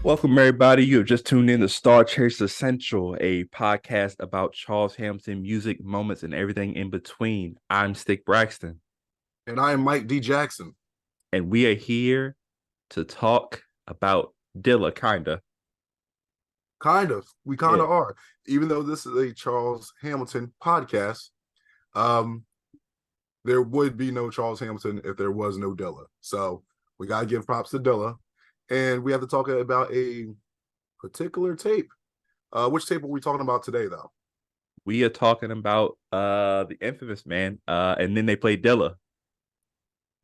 Welcome, everybody. You have just tuned in to Star Chase Essential, a podcast about Charles Hamilton music, moments, and everything in between. I'm Stick Braxton, And I am Mike D. Jackson. and we are here to talk about Dilla, kinda. Kind of. We kind Yeah. of are. Even though this is a Charles Hamilton podcast, um, there would be no Charles Hamilton if there was no Dilla. So we got to give props to Dilla. And we have to talk about a particular tape. Which tape are we talking about today, though? We are talking about the infamous man, and then they played Dilla,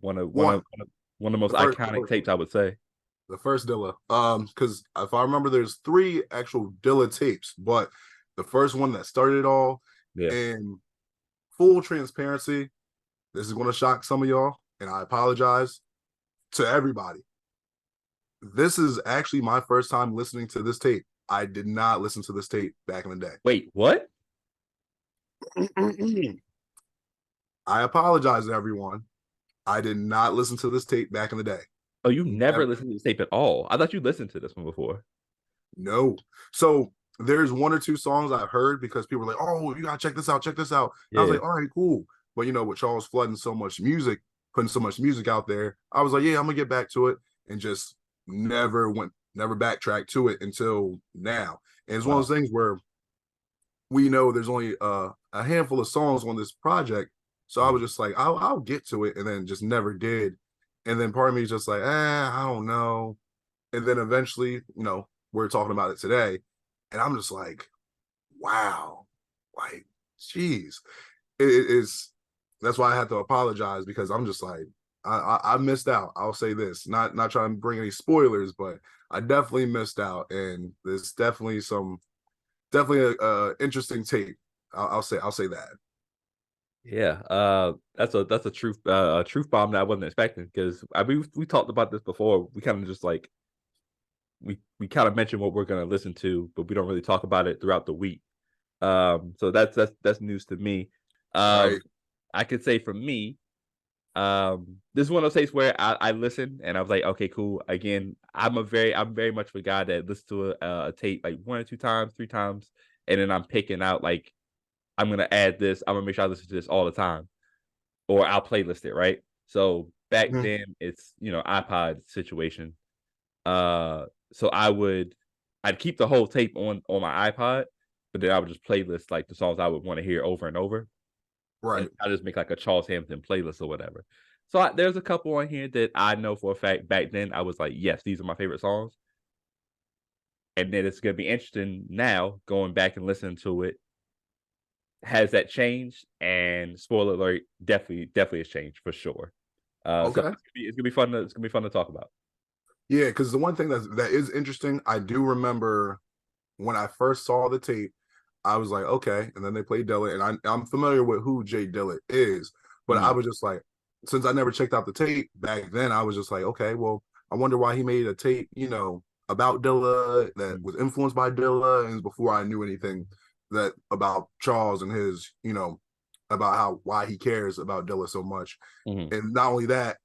one of one One, of one of the most the first, iconic tapes, I would say. the first Dilla. Because if I remember, there's three actual Dilla tapes, but the first one that started it all, Yeah. in full transparency, this is going to shock some of y'all, and I apologize to everybody. This is actually my first time listening to this tape. I did not listen to this tape back in the day. Wait, what? I apologize to everyone. I did not listen to this tape back in the day. Oh, you never Never. listened to this tape at all? I thought you listened to this one before. No. So there's one or two songs I've heard because people were like, "Oh, you gotta check this out, check this out." And I was Yeah. like, "All right, cool." But with Charles flooding so much music, putting so much music out there, I was like, "Yeah, I'm gonna get back to it," and just never backtracked to it until now. And it's one of Wow. those things where we know there's only a handful of songs on this project, so I was just like, I'll get to it, and then just never did. And then part of me is just like, I don't know. And then eventually, we're talking about it today, and I'm just like, wow, like, geez, it is. That's why I had to apologize because I'm just like, I missed out. I'll say this, not trying to bring any spoilers, but I definitely missed out, and there's definitely a interesting tape. I'll say that. Yeah, that's a truth bomb that I wasn't expecting because I mean we talked about this before. We kind of just like we kind of mentioned what we're gonna listen to, but we don't really talk about it throughout the week. So that's news to me. Right. I could say for me, this is one of those days where I listened and I was like, okay, cool. Again, I'm very much a guy that listens to a tape like one or two times, three times, and then I'm picking out like I'm gonna add this. I'm gonna make sure I listen to this all the time, or I'll playlist it. Right. So back Mhm. then, it's iPod situation. Uh, so I'd keep the whole tape on my iPod, but then I would just playlist like the songs I would want to hear over and over, and Right. I just make like a Charles Hampton playlist or whatever. So there's a couple on here that I know for a fact back then I was like, yes, these are my favorite songs. And then it's gonna be interesting now going back and listening to it. Has that changed? And spoiler alert, definitely has changed for sure. So Okay. it's gonna be fun to talk about. Yeah, because the one thing that is interesting, I do remember when I first saw the tape, I was like, okay. And then they played Dilla, and I'm familiar with who Jay Dilla is, but I Mhm. was just like, since I never checked out the tape back then, I was just like, okay, well, I wonder why he made a tape, about Dilla that Mhm. was influenced by Dilla, and before I knew anything that about Charles and his, about how why he cares about Dilla so much. Mhm. And not only that,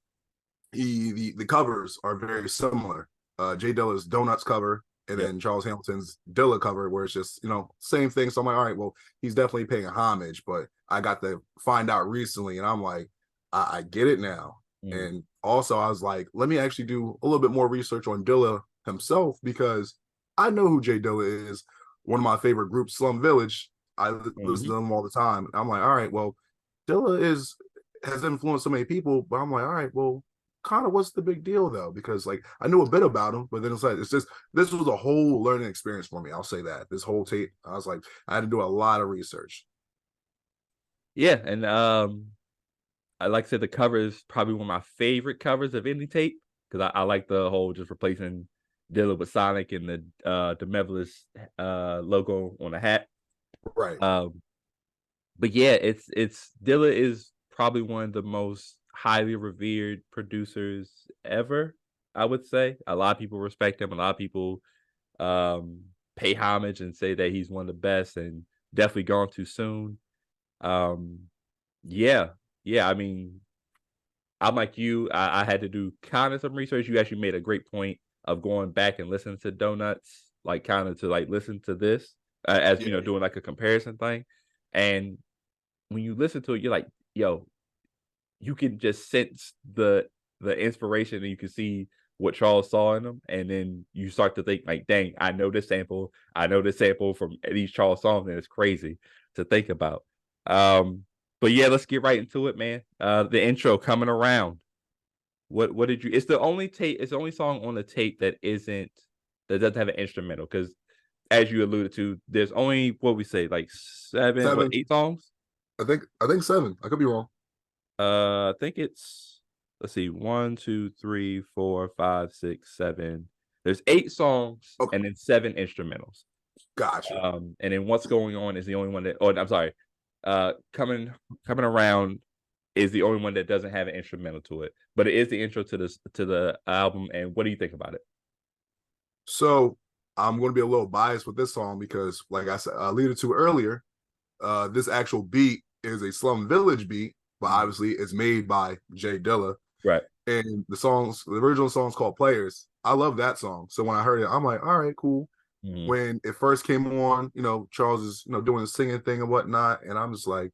the covers are very similar. Jay Dilla's Donuts cover and Yep. then Charles Hamilton's Dilla cover, where it's just same thing. So I'm like, all right, well, he's definitely paying homage, but I got to find out recently, and I'm like, I get it now. Mhm. And also, I was like, let me actually do a little bit more research on Dilla himself because I know who Jay Dilla is. One of my favorite groups, Slum Village. I listen to Mhm. them all the time. I'm like, all right, well, Dilla has influenced so many people, but I'm like, all right, well, kind of what's the big deal though? Because like I knew a bit about him, but then it's just this was a whole learning experience for me. I'll say that this whole tape, I was like, I had to do a lot of research. Yeah, and I like I said, the cover is probably one of my favorite covers of any tape because I like the whole just replacing Dilla with Sonic and the Mevilis logo on the hat. Right. Um, but yeah, it's Dilla is probably one of the most highly revered producers ever. I would say a lot of people respect him. A lot of people um, pay homage and say that he's one of the best, and definitely gone too soon. Um, yeah, yeah. I mean, I'm like you. I had to do kind of some research. You actually made a great point of going back and listening to Donuts, like kind of to like listen to this as Yeah, doing like a comparison thing. And when you listen to it, you're like, yo, you can just sense the inspiration and you can see what Charles saw in them. And then you start to think like, dang, I know this sample. I know this sample from these Charles songs, and it's crazy to think about. Um, but yeah, let's get right into it, man. The intro coming around. What did you it's the only tape, it's the only song on the tape that doesn't have an instrumental because as you alluded to, there's only what we say, like seven, what, seven. 8 songs? I think seven. I could be wrong. I think it's let's see, one, two, three, four, five, six, seven. There's 8 songs Okay, and then 7 instrumentals. gotcha. And then What's Going On is the only one that, oh, I'm sorry, coming around is the only one that doesn't have an instrumental to it, but it is the intro to the album. And what do you think about it? So I'm going to be a little biased with this song because, like I said, I alluded to earlier, this actual beat is a Slum Village beat, but Mhm. obviously it's made by Jay Dilla. Right. And the original song's called Players. I love that song. So when I heard it, I'm like, all right, cool. Mhm. When it first came on, Charles is, doing the singing thing and whatnot. And I'm just like,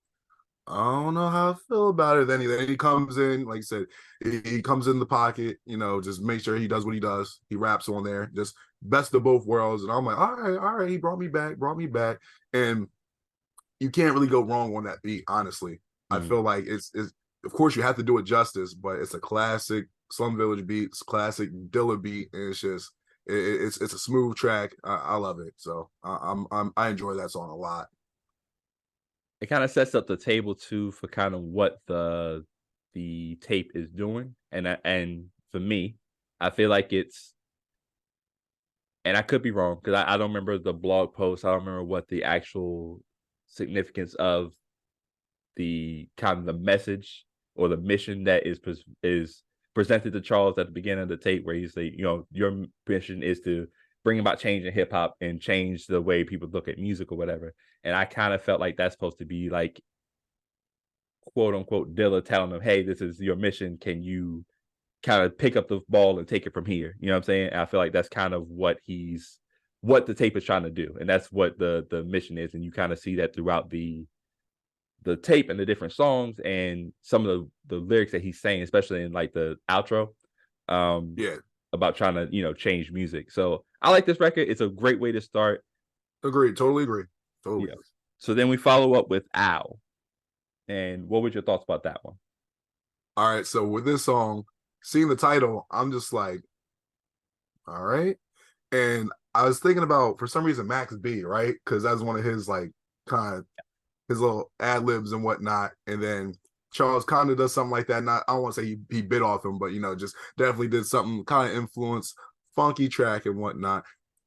I don't know how I feel about it. Then he comes in, like I said, he comes in the pocket, just make sure he does what he does. He raps on there, just best of both worlds. And I'm like, all right, he brought me back. And you can't really go wrong on that beat, honestly. I Mhm. feel like it's of course you have to do it justice, but it's a classic Slum Village beat, it's classic Dilla beat, and it's a smooth track. I love it. So I enjoy that song a lot. It kind of sets up the table too for kind of what the tape is doing, and for me, I feel like it's, and I could be wrong because I don't remember the blog post. I don't remember what the actual significance of the kind of the message or the mission that is presented to Charles at the beginning of the tape, where he's like, your mission is to bring about change in hip hop and change the way people look at music or whatever. And I kind of felt like that's supposed to be like, quote unquote, Dilla telling them, hey, this is your mission. Can you kind of pick up the ball and take it from here? You know what I'm saying? And I feel like that's kind of what the tape is trying to do. And that's what the mission is. And you kind of see that throughout the tape and the different songs and some of the lyrics that he's saying, especially in like the outro, um, Yeah, about trying to, change music. So I like this record. It's a great way to start. agreed. Totally agree. Totally Yeah. agree. So then we follow up with Ow. And what was your thoughts about that one? All right. So with this song, seeing the title, I'm just like, all right. And I was thinking about for some reason Max B, right? Because that's one of his like kind of his little ad libs and whatnot. And then Charles kind of does something like that. Not I don't want to say he bit off him, but just definitely did something kind of influence funky track and whatnot.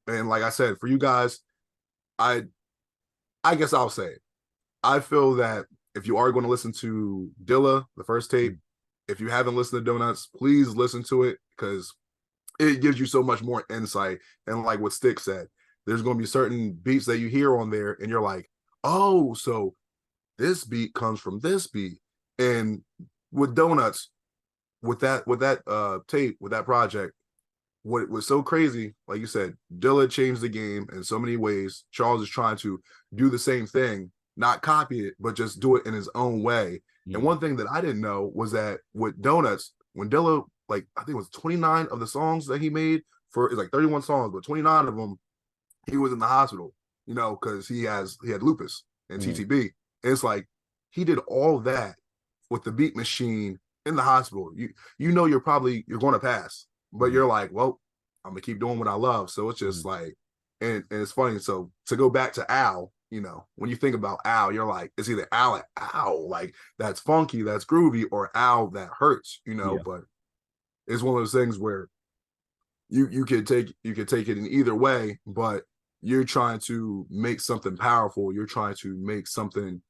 And like I said, for you guys, I I guess I'll say it. I feel that if you are going to listen to Dilla, the first tape, Mm. if you haven't listened to Donuts, please listen to it because it gives you so much more insight. And like what Stick said, there's going to be certain beats that you hear on there, and you're like, oh, so this beat comes from this beat. And with Donuts, with that tape, with that project, what was so crazy, like you said, Dilla changed the game in so many ways. Charles is trying to do the same thing, not copy it, but just do it in his own way. And Mm. one thing that I didn't know was that with Donuts, when Dilla, like I think it was 29 of the songs that he made for it's like 31 songs, but 29 of them, he was in the hospital, because he had lupus and Mm. TTB. And it's like he did all that with the beat machine in the hospital. You're going to pass, but Mm. you're like, well, I'm gonna keep doing what I love. So it's just Mm. like, and it's funny. So to go back to Al, when you think about Al, you're like, it's either Al, Al, like that's funky, that's groovy, or Al that hurts, Yeah. But it's one of those things where you could take it in either way, but you're trying to make something powerful. You're trying to make something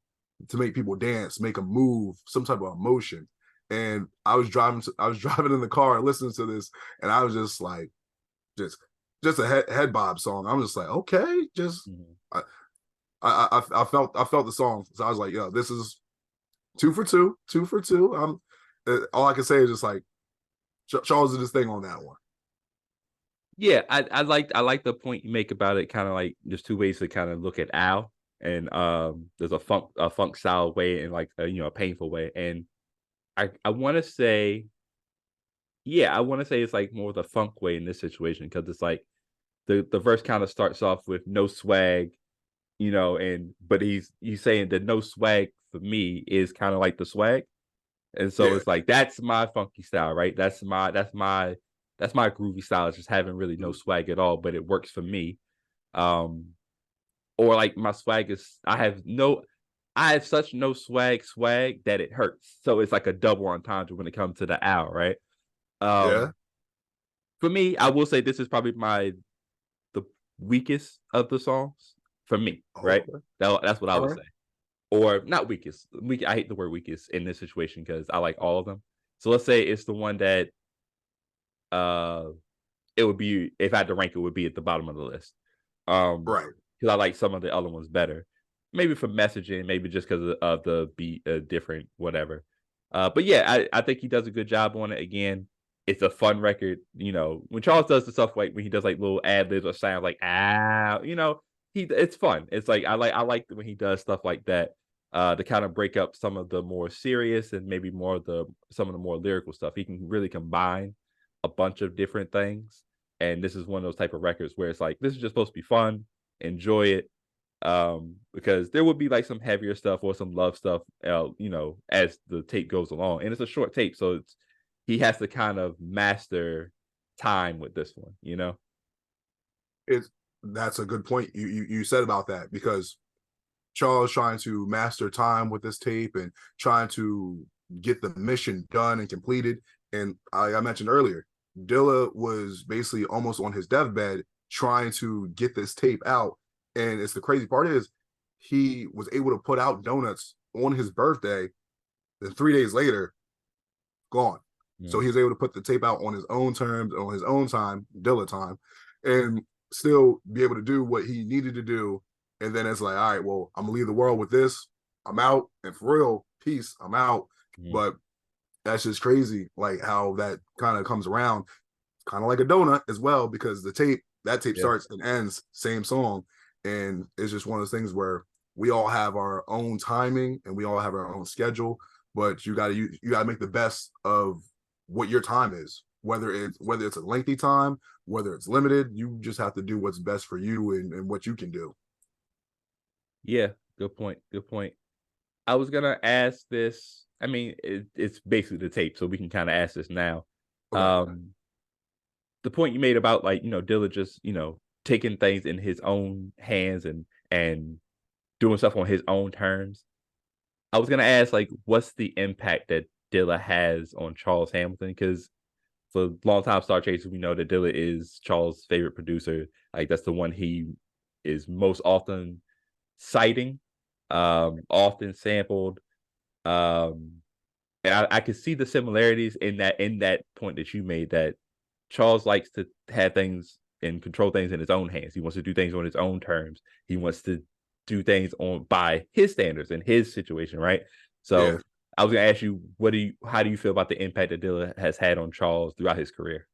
to make people dance, make a move, some type of emotion. And I was driving in the car listening to this, and I was just like, just just a head bob song. I'm just like, okay, just Mhm. I, I felt the song, so I was like, yo, this is 2 for 2, 2 for 2. All I can say is just like Charles did his thing on that one. Yeah, I like the point you make about it. Kind of like there's two ways to kind of look at Al, and there's a funk style way and like a painful way. And I want to say, yeah, I want to say it's like more the funk way in this situation because it's like the verse kind of starts off with no swag, and but he's saying that no swag for me is kind of like the swag. And so Yeah. it's like that's my funky style, right? That's my groovy style. It's just having really no Mhm. swag at all, but it works for me. Um, or like my swag is I have such no swag that it hurts. So it's like a double entendre when it comes to the owl, right? Yeah. Um, for me, I will say this is probably the weakest of the songs for me, Oh, right? okay. That's what I All would right. say. Or not weakest. I hate the word weakest in this situation because I like all of them. So let's say it's the one that uh it would be if I had to rank it would be at the bottom of the list. Right. Because I like some of the other ones better. Maybe for messaging, maybe just because of the beat, different, whatever. But yeah, I think he does a good job on it. Again, it's a fun record. When Charles does the stuff like when he does like little ad libs or sounds like it's fun. It's like I like when he does stuff like that. To kind of break up some of the more serious and maybe some of the more lyrical stuff. He can really combine a bunch of different things. And this is one of those type of records where it's like this is just supposed to be fun, enjoy it, because there would be like some heavier stuff or some love stuff, as the tape goes along, and it's a short tape, so he has to kind of master time with this one. It's That's a good point you said about that because Charles trying to master time with this tape and trying to get the mission done and completed. And I mentioned earlier, Dilla was basically almost on his deathbed trying to get this tape out. And it's the crazy part is he was able to put out donuts on his birthday. Then 3 days later, gone. So Mm, he was able to put the tape out on his own terms, on his own time, Dilla time, and still be able to do what he needed to do. And then it's like, all right, well, I'm gonna leave the world with this. I'm out, and for real, peace. I'm out. mm, But that's just crazy, like how that kind of comes around, kind of like a donut as well, because that tape yeah, starts and ends same song, and it's just one of those things where we all have our own timing and we all have our own schedule, but you got to make the best of what your time is, whether it's a lengthy time, whether it's limited. You just have to do what's best for you and what you can do. yeah. Good point. Good point. I was gonna ask this. I mean, it's basically the tape, so we can kind of ask this now. Okay. The point you made about like Dilla just taking things in his own hands and doing stuff on his own terms. I was gonna ask like, what's the impact that Dilla has on Charles Hamilton? Because for a long time, Star Chasers, we know that Dilla is Charles' favorite producer. Like that's the one he is most often citing, often sampled. Um, and I could see the similarities in that point that you made that Charles likes to have things and control things in his own hands. He wants to do things on his own terms. He wants to do things on by his standards in his situation, right? Yeah. So I was gonna ask you, how do you feel about the impact that Dilla has had on Charles throughout his career?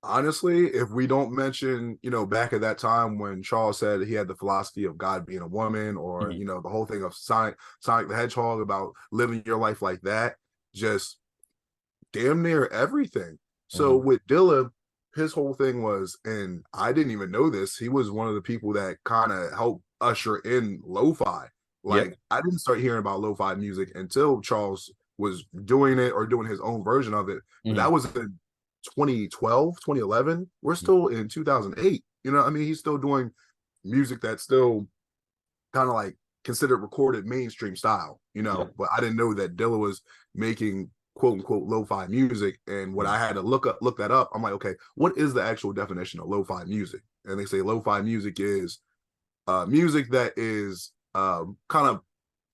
Honestly, if we don't mention, back at that time when Charles said he had the philosophy of God being a woman, or Mhm, the whole thing of Sonic the Hedgehog about living your life like that, just damn near everything. So mhm. with Dilla, his whole thing was, and I didn't even know this, he was one of the people that kind of helped usher in lo-fi. Yep. Like I didn't start hearing about lo-fi music until Charles was doing it or doing his own version of it. But Mhm, that was in 2012, 2011. We're still in 2008. I mean, he's still doing music that's still kind of like considered recorded mainstream style, yep. but I didn't know that Dilla was making quote unquote lo-fi music. And when Mhm, I had to look that up, I'm like, okay, what is the actual definition of lo-fi music? And they say lo-fi music is music that is kind of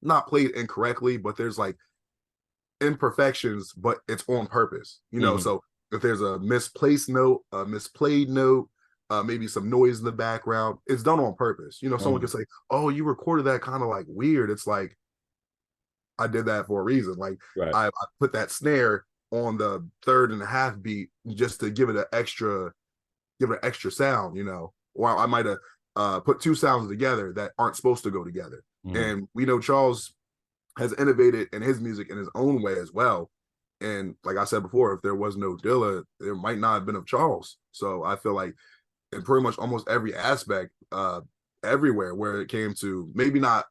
not played incorrectly, but there's like imperfections, but it's on purpose. mhm. So if there's a misplaced note, a misplayed note, maybe some noise in the background, it's done on purpose. Someone can Mhm. say, "Oh, you recorded that kind of like weird." It's like I did that for a reason. Like Right. I put that snare on the third and a half beat just to give it an extra sound, or I might have put two sounds together that aren't supposed to go together. Mhm. And we know Charles has innovated in his music in his own way as well. And like I said before, if there was no Dilla, there might not have been of Charles. So I feel like in pretty much almost every aspect, everywhere where it came to maybe not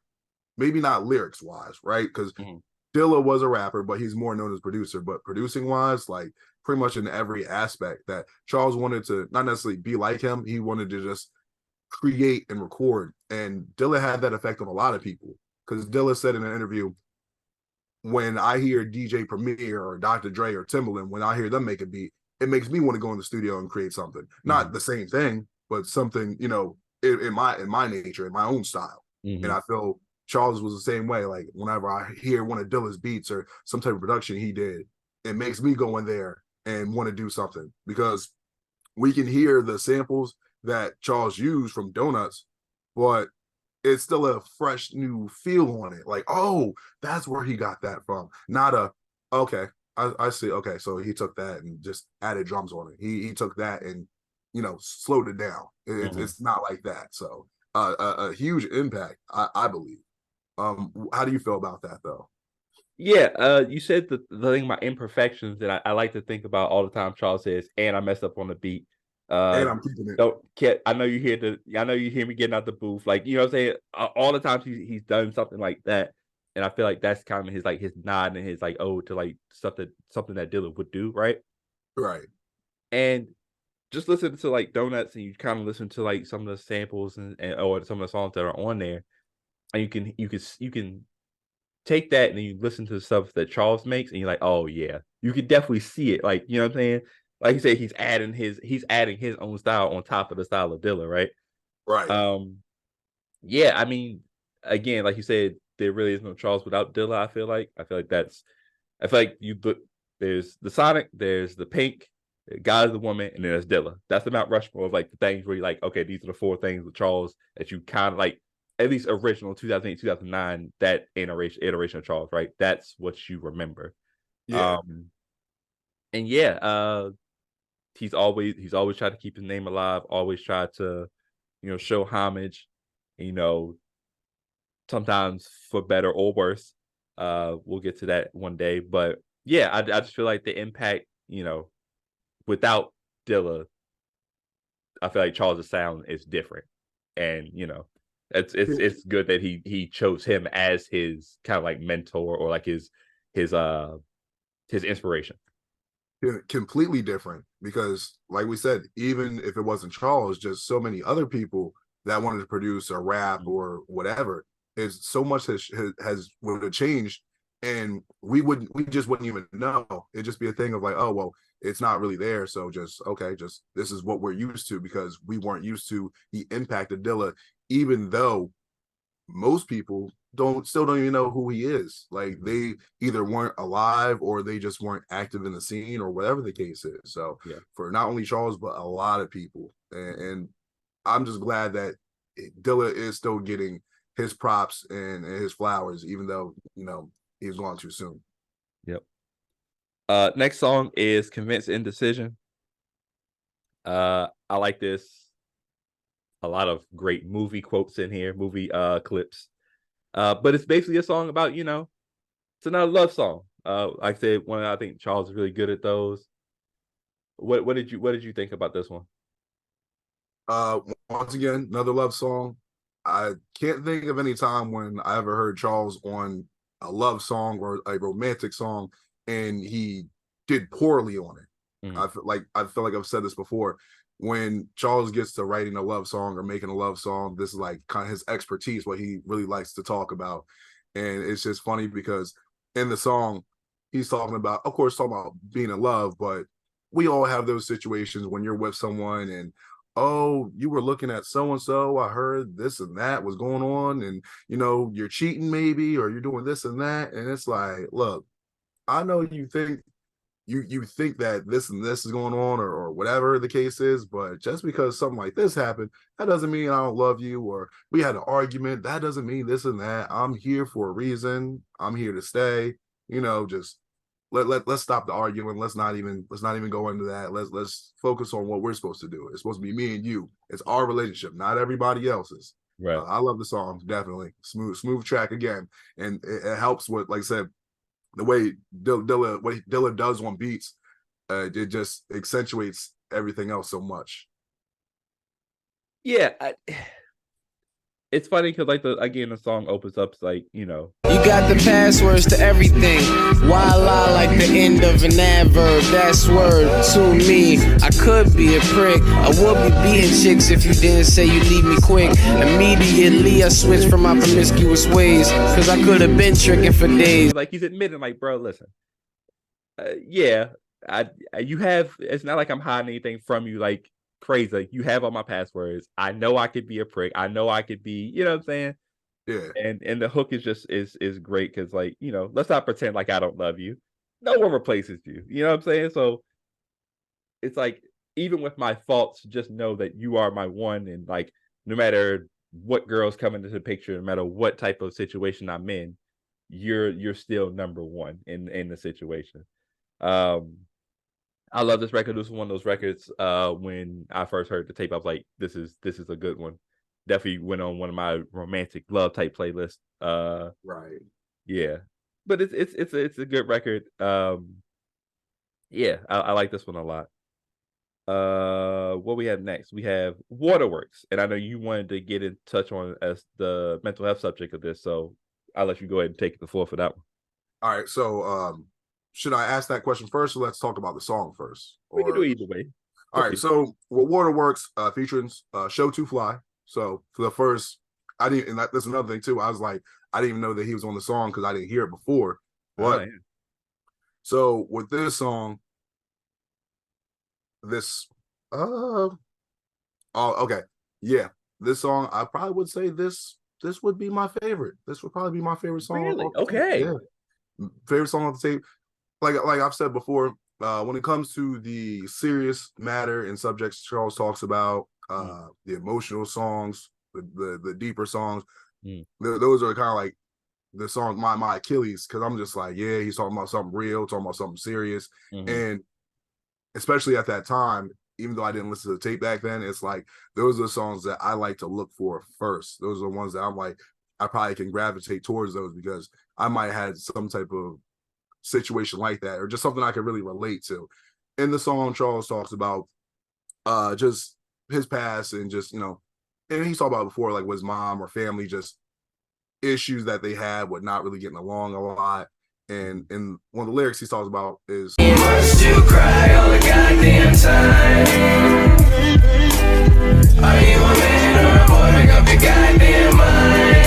lyrics wise, right? Because Mhm. Dilla was a rapper, but he's more known as producer. But producing wise, like pretty much in every aspect that Charles wanted to not necessarily be like him, he wanted to just create and record. And Dilla had that effect on a lot of people. Because Dilla said in an interview, when I hear DJ Premier or Dr. Dre or Timbaland, when I hear them make a beat, it makes me want to go in the studio and create something. Not Mhm. the same thing, but something, in my nature, in my own style. And Mhm. I feel Charles was the same way. Like whenever I hear one of Dilla's beats or some type of production he did, it makes me go in there and want to do something because we can hear the samples that Charles used from Donuts, but it's still a fresh new feel on it. Like, oh, that's where he got that from. Not a okay, I see. Okay, so he took that and just added drums on it. He took that and slowed it down. Mhm. It's not like that. So a huge impact, I believe. How do you feel about that though? Yeah, you said the thing about imperfections that I like to think about all the time. Charles says, "And I messed up on the beat." Uh, And I'm keeping it. don't care. I know you hear me getting out the booth, like you know what I'm saying. All the times he's done something like that, and I feel like that's kind of his like his nod and his like ode to like something that Dylan would do, right? Right, And just listen to like Donuts, and you kind of listen to like some of the samples and or some of the songs that are on there, and you can take that and then you listen to the stuff that Charles makes, and you're like, "Oh, yeah." You could definitely see it, like, you know what I'm saying? Like you said, he's adding his own style on top of the style of Dilla, right? right. Um, yeah, I mean, again, like you said, there really is no Charles without Dilla, I feel like. I feel like you put there's the Sonic, there's the Pink, God's the Woman, and then there's Dilla. That's the Mount Rushmore of like the things where you're like, okay, these are the four things with Charles that you kind of like, at least original 2008, 2009, that iteration of Charles, right? That's what you remember. Yeah. Um, and yeah, he's always tried to keep his name alive, always tried to, show homage, you know, sometimes for better or worse. We'll get to that one day. But yeah, I just feel like the impact, without Dilla, I feel like Charles' sound is different. And it's good that he chose him as his kind of like mentor or like his uh his inspiration. Yeah, completely different because like we said, even if it wasn't Charles, just so many other people that wanted to produce a rap Mhm. or whatever, is so much has would have changed, and we just wouldn't even know. It'd just be a thing of like, oh well, it's not really there, so just okay, just this is what we're used to because we weren't used to the impact of Dilla, even though most people don't even know who he is. Like Mhm. they either weren't alive or they just weren't active in the scene or whatever the case is. So Yeah. for not only Charles but a lot of people, Mhm. and I'm just glad that Dilla is still getting his props and his flowers, even though he's gone too soon. Yep. Next song is Convince Indecision. I like this. A lot of great movie quotes in here, movie clips. But it's basically a song about, it's another love song. Like I said, I think Charles is really good at those. What did you think about this one? Uh, Once again, another love song. I can't think of any time when I ever heard Charles on a love song or a romantic song and he did poorly on it. Mhm. I feel like I've said this before. When Charles gets to writing a love song or making a love song, this is like kind of his expertise, what he really likes to talk about. And it's just funny because in the song, he's talking about, of course, talking about being in love, but we all have those situations when you're with someone and oh, you were looking at so and so. I heard this and that was going on, and you're cheating maybe, or you're doing this and that. And it's like, look, I know you think that this and this is going on, or whatever the case is, but just because something like this happened, that doesn't mean I don't love you, or we had an argument. That doesn't mean this and that. I'm here for a reason. I'm here to stay. Just let's stop the arguing. Let's not even go into that. Let's focus on what we're supposed to do. It's supposed to be me and you. It's our relationship, not everybody else's. Right. I love the song, definitely smooth track again, and it helps with, like I said, the way Dilla does on beats. It just accentuates everything else so much. Yeah, it's funny because like the song opens up like, You got the passwords to everything. Why lie like the end of an adverb? That's word to me. I could be a prick. I would be beating chicks if you didn't say you leave me quick. Immediately I switched from my promiscuous ways, cause I could have been tricking for days. like he's admitting like, bro, listen, yeah, you have. It's not like I'm hiding anything from you like crazy. Like, you have all my passwords. I know I could be a prick. I know I could be. You know what I'm saying? Yeah, And the hook is just is great because like, let's not pretend like I don't love you. No one replaces you. You know what I'm saying? So it's like, even with my faults, just know that you are my one, and like, no matter what girls come into the picture, no matter what type of situation I'm in, you're still number one in the situation. Um, I love this record. This was one of those records. When I first heard the tape, I was like, "This is a good one." Definitely went on one of my romantic love type playlists. right. Yeah, but it's a good record. Yeah, I like this one a lot. What we have next? We have Waterworks, and I know you wanted to get in touch on as the mental health subject of this, so I'll let you go ahead and take the floor for that one. All right. So, should I ask that question first, or let's talk about the song first? We can do Or it either way. all right. So, well, Waterworks featuring Show to Fly. So for the first, I didn't, and that's another thing too. I was like, I didn't even know that he was on the song because I didn't hear it before. Oh, But yeah. so with this song, this, oh, okay, yeah, this song, I probably would say this would be my favorite. This would probably be my favorite song Really? off the tape. Okay. Yeah, favorite song off the tape. Like I've said before, when it comes to the serious matter and subjects Charles talks about, Mm, the emotional songs, the deeper songs, mm, those are kind of like the song my Achilles, because I'm just like, yeah, he's talking about something real, talking about something serious, mhm. and especially at that time, even though I didn't listen to the tape back then, it's like those are the songs that I like to look for first. Those are the ones that I'm like, I probably can gravitate towards those because I might have had some type of situation like that, or just something I could really relate to. In the song, Charles talks about just his past, and just, and he's talked about before, like with his mom or family, just issues that they had with not really getting along a lot. And in one of the lyrics he talks about is, Must you cry all the goddamn time? Are you a man or a boy? Make up your goddamn mind.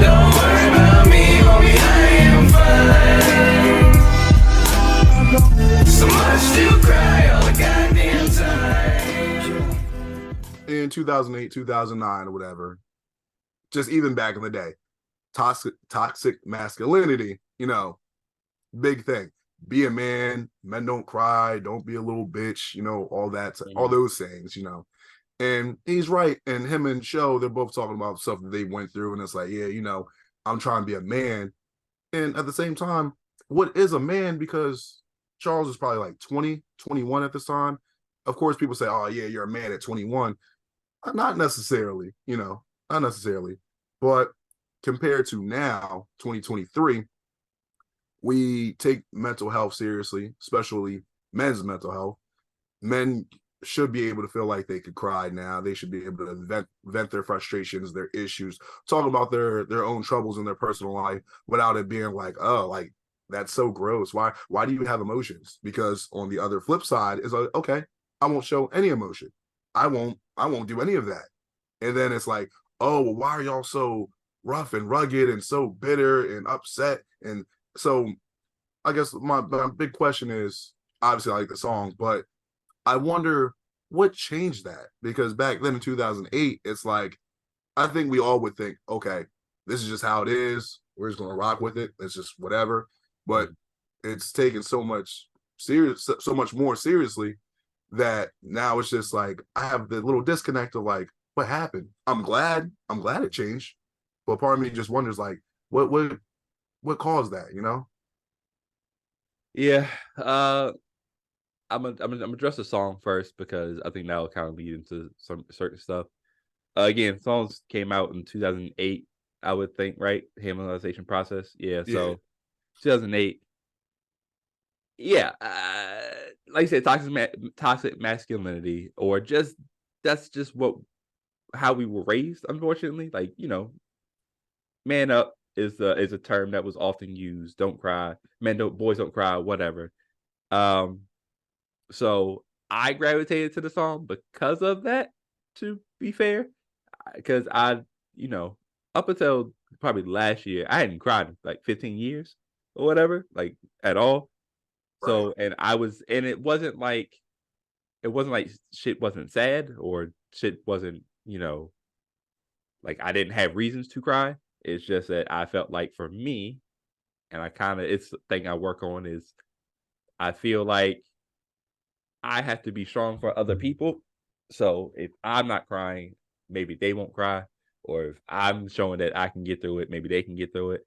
Don't worry about me, won't be high and fine. So much to cry all the goddamn time. in 2008, 2009, or whatever, just even back in the day, toxic masculinity, big thing. Be a man, men don't cry, don't be a little bitch, all that, all Mhm. those sayings, And he's right. And him and Show, they're both talking about stuff that they went through, and it's like, yeah, I'm trying to be a man. And at the same time, what is a man? Because Charles is probably like 20, 21 at this time. Of course, people say, oh, yeah, you're a man at 21. Not necessarily, not necessarily. But compared to now, 2023, we take mental health seriously, especially men's mental health. Men should be able to feel like they could cry now. They should be able to vent their frustrations, their issues, talk about their own troubles in their personal life without it being like, oh, like that's so gross. Why do you have emotions? Because on the other flip side is like, okay, I won't show any emotion. I won't do any of that. And then it's like, oh, well, why are y'all so rough and rugged and so bitter and upset? And so I guess my big question is, obviously I like the song, but I wonder what changed that, because back then in 2008, it's like, I think we all would think, okay, this is just how it is. We're just gonna rock with it. It's just whatever. But Mhm. it's taken so much more seriously, that now it's just like I have the little disconnect of like, what happened? I'm glad it changed, but part of me just wonders like, what what caused that, you know? Yeah. I'm gonna address the song first because I think that'll kind of lead into some certain stuff. Again, songs came out in 2008, I would think, right? Harmonization process. Yeah, Yeah, so 2008. Yeah, like I said, toxic masculinity, or just that's just what how we were raised. Unfortunately, like man up is a term that was often used. Don't cry, men don't, boys don't cry, whatever. Um, so I gravitated to the song because of that. To be fair, because you know, up until probably last year, I hadn't cried in like 15 years or whatever, like at all. right. So, and I was, and it wasn't like shit wasn't sad or shit wasn't, like I didn't have reasons to cry. It's just that I felt like for me, and I kind of, it's the thing I work on is I feel like I have to be strong for other people. So if I'm not crying, maybe they won't cry. Or if I'm showing that I can get through it, maybe they can get through it.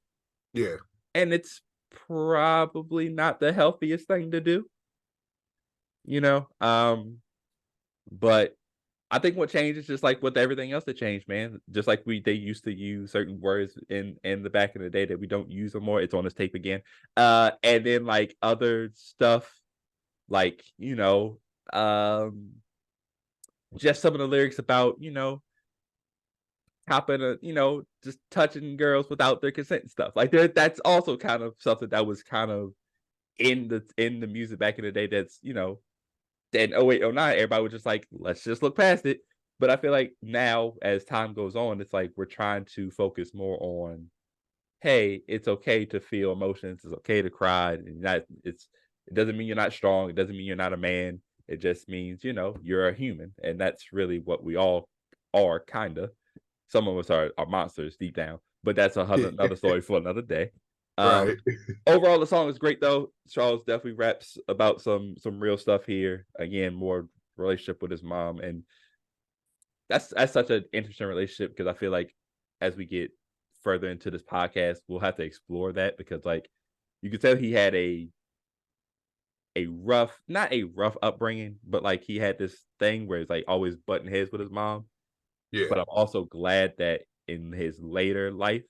Yeah, And it's probably not the healthiest thing to do, you know? But I think what changed is just like with everything else that changed, man. Just like they used to use certain words in the back in the day that we don't use anymore. It's on this tape again. And then like other stuff, like just some of the lyrics about copping just touching girls without their consent and stuff. Like that's also kind of something that was kind of in the music back in the day. That's in 08, 09, everybody was just like, let's just look past it. But I feel like now, as time goes on, it's like we're trying to focus more on, hey, it's okay to feel emotions, it's okay to cry, and it doesn't mean you're not strong, it doesn't mean you're not a man. It just means, you're a human. And that's really what we all are, kinda. Some of us are monsters deep down, but that's another story for another day. right. Overall, the song is great though. Charles definitely raps about some real stuff here. Again, more relationship with his mom, and that's such an interesting relationship because I feel like as we get further into this podcast, we'll have to explore that because like you could tell he had a rough, not a rough upbringing, but like he had this thing where it's like always butting heads with his mom. Yeah, But I'm also glad that in his later life,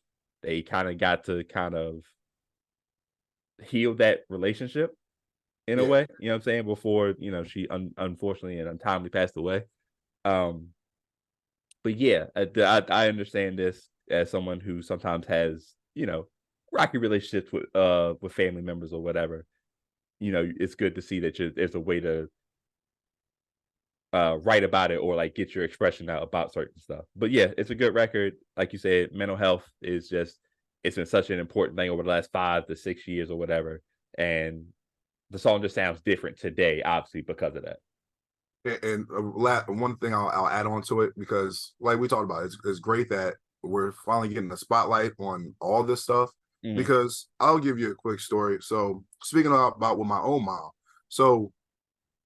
they kind of got to kind of heal that relationship in a yeah, way, you know what I'm saying? Before, she unfortunately and untimely passed away. Um, but yeah, I understand this as someone who sometimes has, rocky relationships with family members or whatever. It's good to see that there's a way to write about it or like get your expression out about certain stuff. But yeah, it's a good record. Like you said, mental health is just it's been such an important thing over the last 5 to 6 years or whatever. And the song just sounds different today, obviously, because of that. and one thing I'll add on to it because, like we talked about, it's great that we're finally getting the spotlight on all this stuff. Mhm, Because I'll give you a quick story. So speaking about with my own mom, so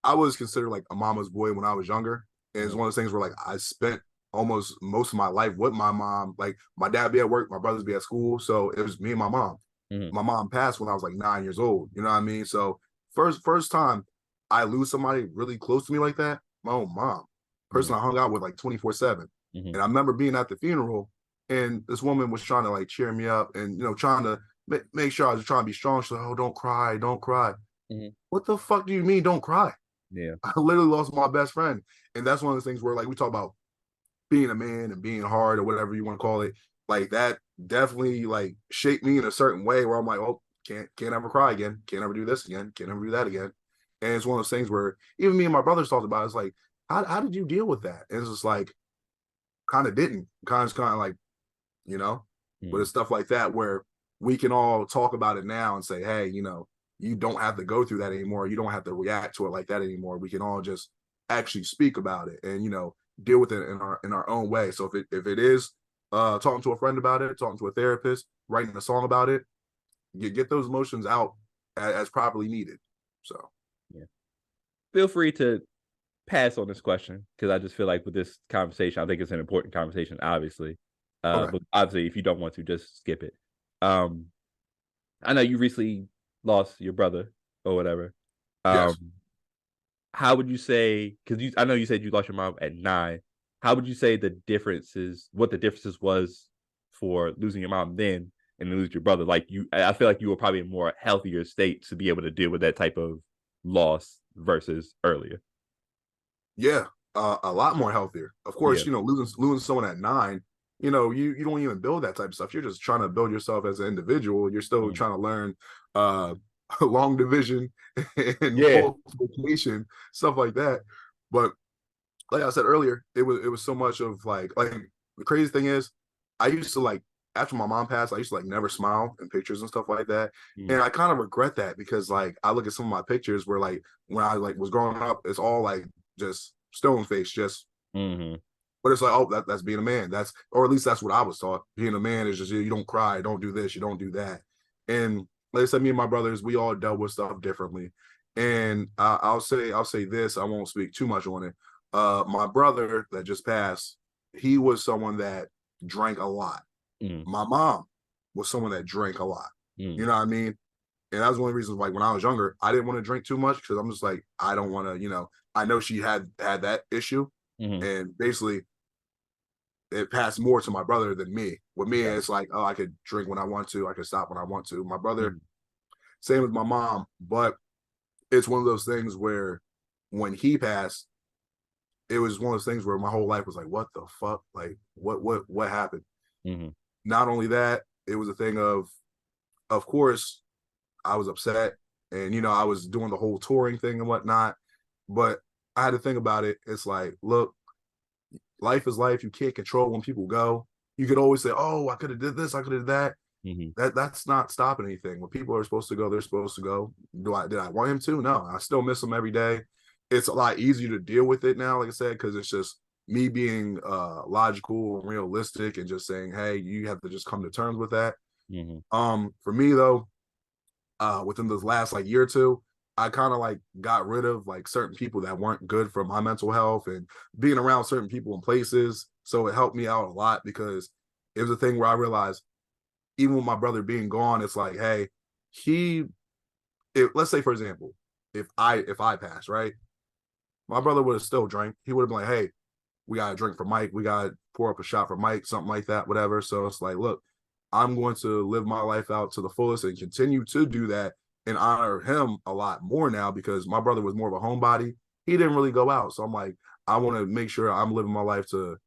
I was considered like a mama's boy when I was younger. And it's mhm, one of those things where like I spent almost most of my life with my mom. Like my dad be at work, my brothers be at school. So it was me and my mom. mhm, My mom passed when I was like 9 years old. You know what I mean? So first time I lose somebody really close to me like that, my own mom. mhm, Person I hung out with like 24/7. mhm, And I remember being at the funeral and this woman was trying to like cheer me up and trying to make sure I was trying to be strong. She's like, oh, don't cry, don't cry. mhm. What the fuck do you mean don't cry? Yeah. I literally lost my best friend. And that's one of the things where like we talk about being a man and being hard or whatever you want to call it. Like that definitely like shaped me in a certain way where I'm like, oh, can't ever cry again. Can't ever do this again. Can't ever do that again. And it's one of those things where even me and my brothers talked about it. It's like, how did you deal with that? And it's just like kind of didn't. Kind of like, you know, but Mhm, it's stuff like that where we can all talk about it now and say, hey, you don't have to go through that anymore. You don't have to react to it like that anymore. We can all just actually speak about it and deal with it in our own way. So if it is talking to a friend about it, talking to a therapist, writing a song about it, get those emotions out as properly needed. So yeah. Feel free to pass on this question because I just feel like with this conversation, I think it's an important conversation, obviously. okay, But obviously, if you don't want to, just skip it. Um, I know you recently lost your brother or whatever. Yes. Um, how would you say? Because I know you said you lost your mom at 9. How would you say the differences? What the differences was for losing your mom then and losing your brother? Like I feel like you were probably in a more healthier state to be able to deal with that type of loss versus earlier. Yeah, a lot more healthier. Of course, Yeah. losing someone at 9, you don't even build that type of stuff. You're just trying to build yourself as an individual. You're still Mm. trying to learn uh long division and Yeah. multiplication, stuff like that. But like I said earlier, it was so much of like the crazy thing is, I used to like after my mom passed, I used to like never smile in pictures and stuff like that. Mm. And I kind of regret that because like I look at some of my pictures where like when I like was growing up, it's all like just stone face, just Hmm. but it's like, oh, that's being a man. That's or at least that's what I was taught. Being a man is just you don't cry, don't do this, you don't do that. And like I said, me and my brothers, we all dealt with stuff differently. And I'll say this, I won't speak too much on it. My brother that just passed, he was someone that drank a lot. Mm. My mom was someone that drank a lot. You Mm. know what I mean? And that was one of the reasons like when I was younger, I didn't want to drink too much because I'm just like, I don't want to, I know she had that issue. Hmm. And basically it passed more to my brother than me. With me, Yeah. it's like, oh, I could drink when I want to, I could stop when I want to. My brother, Mm. same with my mom, but it's one of those things where when he passed, it was one of those things where my whole life was like, what the fuck? Like, what happened? Hmm. Not only that, it was a thing of course, I was upset, and I was doing the whole touring thing and whatnot, but I had to think about it. It's like, look, life is life. You can't control when people go. You could always say, "Oh, I could have did this. I could have did that." Hmm. That's not stopping anything. When people are supposed to go, they're supposed to go. Did I want him to? No, I still miss him every day. It's a lot easier to deal with it now, like I said, because it's just me being logical and realistic and just saying, "Hey, you have to just come to terms with that." Hmm. For me though, within this last like year or two, I kind of like got rid of like certain people that weren't good for my mental health and being around certain people and places. So it helped me out a lot because it was a thing where I realized even with my brother being gone, it's like, hey, he let's say for example, if I pass, right, my brother would have still drank. He would have been like, hey, we got to drink for Mike. We got to pour up a shot for Mike, something like that, whatever. So it's like, look, I'm going to live my life out to the fullest and continue to do that and honor him a lot more now because my brother was more of a homebody. He didn't really go out. So I'm like, I want to make sure I'm living my life to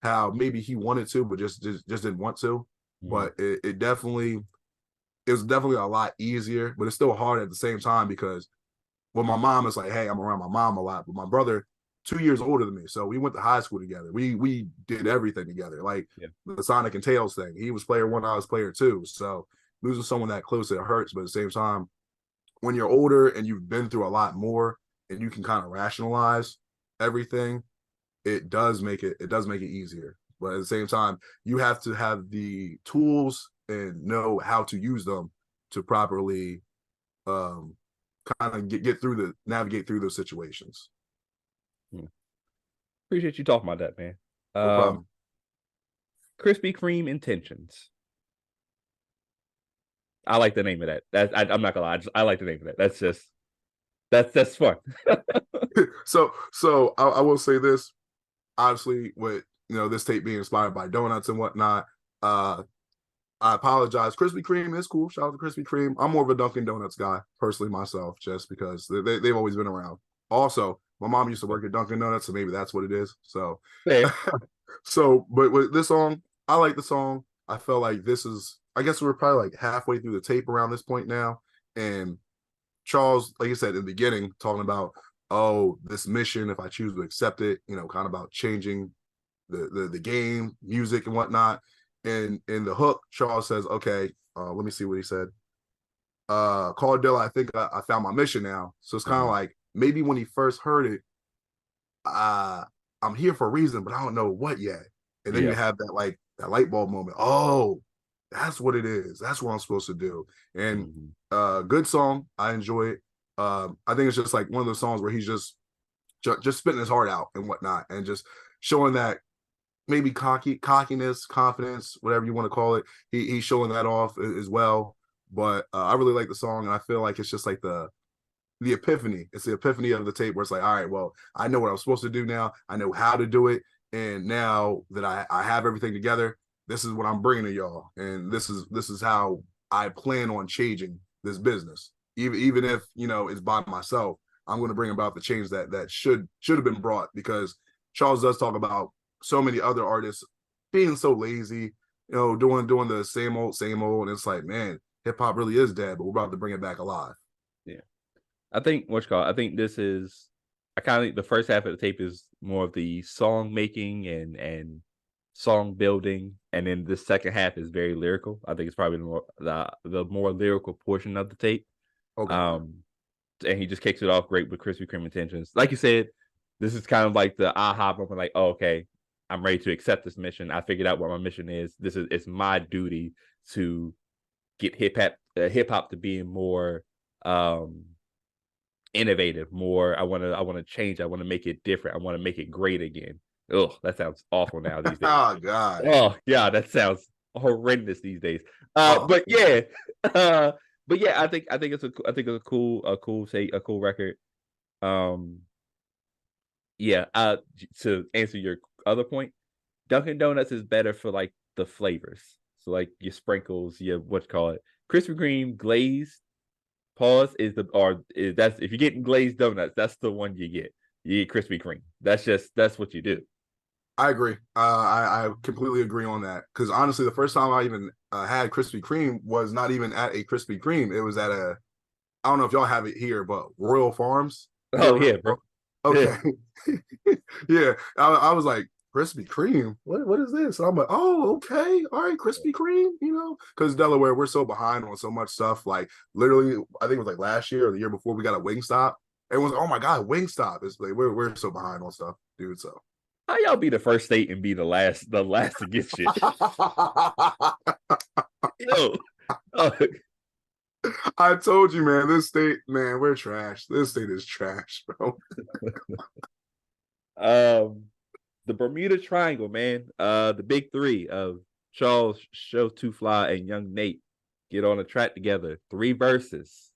how maybe he wanted to, but just didn't want to. Hmm. But it was definitely a lot easier, but it's still hard at the same time because with my mom, it's like, hey, I'm around my mom a lot. But my brother, 2 years older than me, so we went to high school together. We did everything together, like Yeah. the Sonic and Tails thing. He was player one, I was player two. So losing someone that close, it hurts. But at the same time, when you're older and you've been through a lot more, and you can kind of rationalize everything, it does make it easier. But at the same time, you have to have the tools and know how to use them to properly um, kind of navigate through those situations. Hmm. Appreciate you talking about that, man. No Um, problem. Krispy Kreme intentions. I like the name of that. I'm not gonna lie. I like the name of that. That's fun. So I will say this. Obviously, with this tape being inspired by donuts and whatnot, uh, I apologize. Krispy Kreme is cool. Shout out to Krispy Kreme. I'm more of a Dunkin' Donuts guy, personally myself, just because they've always been around. Also, my mom used to work at Dunkin' Donuts, so maybe that's what it is. So, Fair. but with this song, I like the song. I felt like this is, I guess we're probably like halfway through the tape around this point now. And Charles, like you said in the beginning, talking about, oh, this mission, if I choose to accept it, kind of about changing the game, music and whatnot. And in the hook, Charles says, okay, let me see what he said. Call Dilla, I think I found my mission now. So it's kind of Mhm. like maybe when he first heard it, I'm here for a reason, but I don't know what yet. And then you Yeah. have that light bulb moment. Oh, that's what it is. That's what I'm supposed to do. And Mhm. good song. I enjoy it. I think it's just like one of those songs where he's just spitting his heart out and whatnot, and just showing that maybe cockiness, confidence, whatever you want to call it. He's showing that off as well. but I really like the song, and I feel like it's just like the epiphany. It's the epiphany of the tape where it's like, all right, well, I know what I'm supposed to do now. I know how to do it, and now that I have everything together, this is what I'm bringing to y'all, and this is how I plan on changing this business. Even if it's by myself, I'm going to bring about the change that should have been brought, because Charles does talk about so many other artists being so lazy, doing the same old, and it's like, man, hip hop really is dead, but we're about to bring it back alive. Yeah. I think I think this is I kind of the first half of the tape is more of the song making and song building, and then the second half is very lyrical. I think it's probably the more lyrical portion of the tape. Okay. And he just kicks it off great with Krispy Kreme intentions. Like you said, this is kind of like the aha moment, like, oh, okay, I'm ready to accept this mission. I figured out what my mission is. It's my duty to get hip hop to being more innovative, more. I want to change. I want to make it different. I want to make it great again. Oh, that sounds awful now these days. Oh God. Oh yeah, that sounds horrendous these days. Oh. But yeah, but yeah, I think it's a cool record. Yeah. To answer your other point, Dunkin' Donuts is better for like the flavors. So like your sprinkles, your Krispy Kreme glazed. Pause that's if you're getting glazed donuts, that's the one you get. You get Krispy Kreme. That's what you do. I agree. I completely agree on that, because honestly, the first time I even had Krispy Kreme was not even at a Krispy Kreme. It was at I don't know if y'all have it here, but Royal Farms. Oh yeah, bro. Okay. Yeah. I was like, Krispy Kreme? What is this? And I'm like, oh, okay. All right, Krispy Kreme, because Delaware, we're so behind on so much stuff. Like, literally, I think it was like last year or the year before, we got a Wingstop. Everyone's like, oh my God, Wingstop. It's like, we're so behind on stuff, dude. So how y'all be the first state and be the last to get shit? Yo. I told you, man, this state, man, we're trash. This state is trash, bro. The Bermuda Triangle, man. The big three of Charles, Show Too Fly, and Young Nate get on a track together. 3 verses.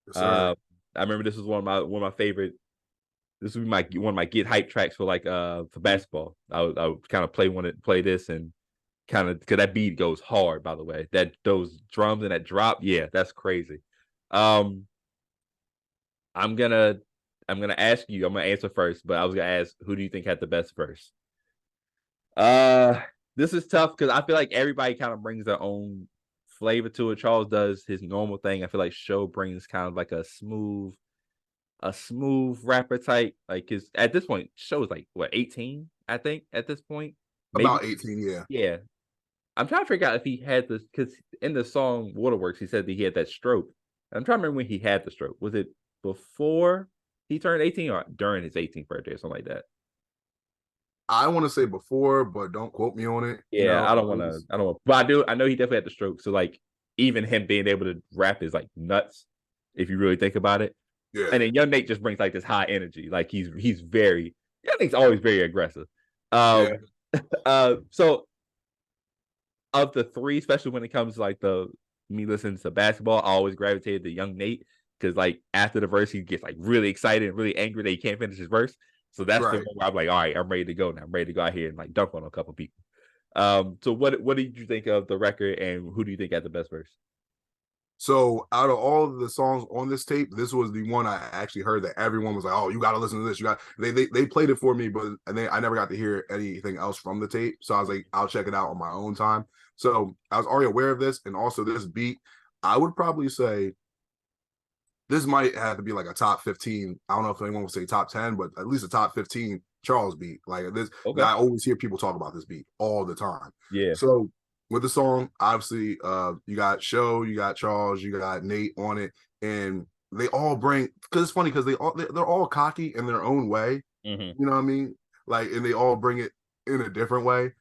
Yes, sir. I remember this was one of my favorite. This would be one of my get hype tracks for for basketball. I would kind of play this and kind of, because that beat goes hard, by the way. Those drums and that drop, yeah, that's crazy. I'm gonna ask you. I'm gonna answer first, but I was gonna ask, who do you think had the best verse? This is tough because I feel like everybody kind of brings their own flavor to it. Charles does his normal thing. I feel like Show brings kind of like a smooth rapper type. Like, cause at this point, Show is like what, 18, I think, at this point. Maybe? About 18, yeah. Yeah. I'm trying to figure out if he had this, because in the song Waterworks, he said that he had that stroke. I'm trying to remember when he had the stroke. Was it before he turned 18 or during his 18th birthday or something like that? I want to say before, but don't quote me on it. Yeah, I don't want to, but I know he definitely had the stroke. So like, even him being able to rap is like nuts, if you really think about it. Yeah. And then Young Nate just brings like this high energy. Like Young Nate's always very aggressive. Yeah. So of the 3, especially when it comes to like me listening to basketball, I always gravitated to Young Nate, because like after the verse, he gets like really excited and really angry that he can't finish his verse. So that's the one where I'm like, all right, I'm ready to go now. I'm ready to go out here and like dunk on a couple people. So what did you think of the record, and who do you think had the best verse? So out of all of the songs on this tape, this was the one I actually heard that everyone was like, "Oh, you got to listen to this." They played it for me, but I never got to hear anything else from the tape. So I was like, I'll check it out on my own time. So I was already aware of this, and also this beat. I would probably say this might have to be like a top 15. I don't know if anyone would say top 10, but at least a top 15 Charles beat. Like this, okay. I always hear people talk about this beat all the time. Yeah. So with the song, obviously, you got Show, you got Charles, you got Nate on it, and they all bring, because it's funny because they're all cocky in their own way. Mm-hmm. You know what I mean? Like, and they all bring it in a different way.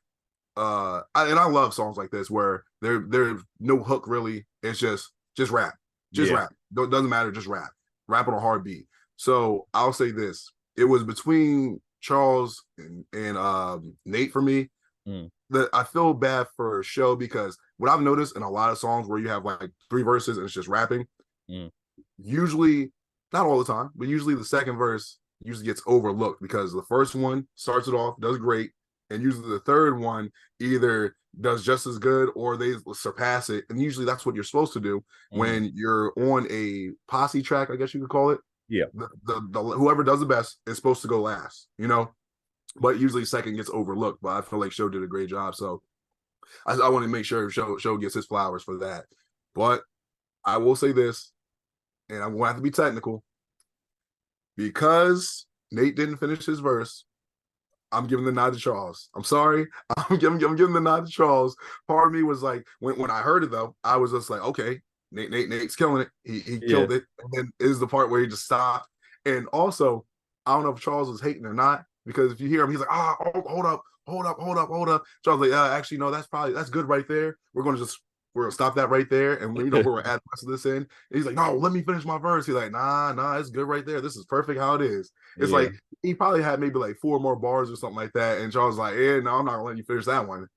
And I love songs like this where there's no hook really. It's just rap. Just rap. Doesn't matter, just rap. Rap on a hard beat. So I'll say this. It was between Charles and Nate for me. Mm. That I feel bad for Show, because what I've noticed in a lot of songs where you have like 3 verses and it's just rapping, Mm. usually, not all the time, but usually the second verse usually gets overlooked because the first one starts it off, does great, and usually the third one either does just as good or they surpass it. And usually that's what you're supposed to do Mm. when you're on a posse track, I guess you could call it. Yeah. The whoever does the best is supposed to go last, you know. But usually second gets overlooked. But I feel like Show did a great job, so I want to make sure Show gets his flowers for that. But I will say this, and I'm going to have to be technical because Nate didn't finish his verse. I'm giving the nod to Charles. I'm sorry. I'm giving the nod to Charles. Part of me was like, when I heard it though, I was just like, okay, Nate's killing it. He Yeah. killed it. And then is the part where he just stopped. And also, I don't know if Charles was hating or not, because if you hear him, he's like, hold up. Charles like, actually, no, that's good right there. We're gonna stop that right there, and we're gonna add the rest of this in. And he's like, no, let me finish my verse. He's like, nah, it's good right there. This is perfect how it is. It's Yeah. like he probably had maybe like 4 more bars or something like that. And Charles was like, yeah, no, I'm not gonna let you finish that one.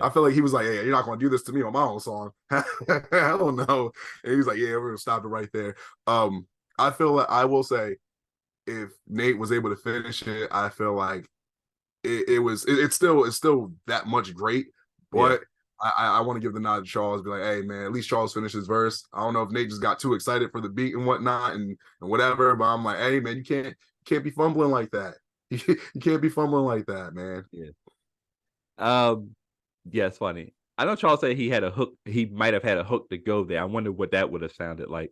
I feel like he was like, yeah, you're not gonna do this to me on my own song. I don't know. And he's like, yeah, we're gonna stop it right there. I feel like I will say if Nate was able to finish it, I feel like it's still that much great, Yeah. but I want to give the nod to Charles, be like, hey man, at least Charles finished his verse. I don't know if Nate just got too excited for the beat and whatnot and whatever, but I'm like, hey man, you can't be fumbling like that. You can't be fumbling like that, man. Yeah. Yeah, it's funny. I know Charles said he had a hook. He might have had a hook to go there. I wonder what that would have sounded like.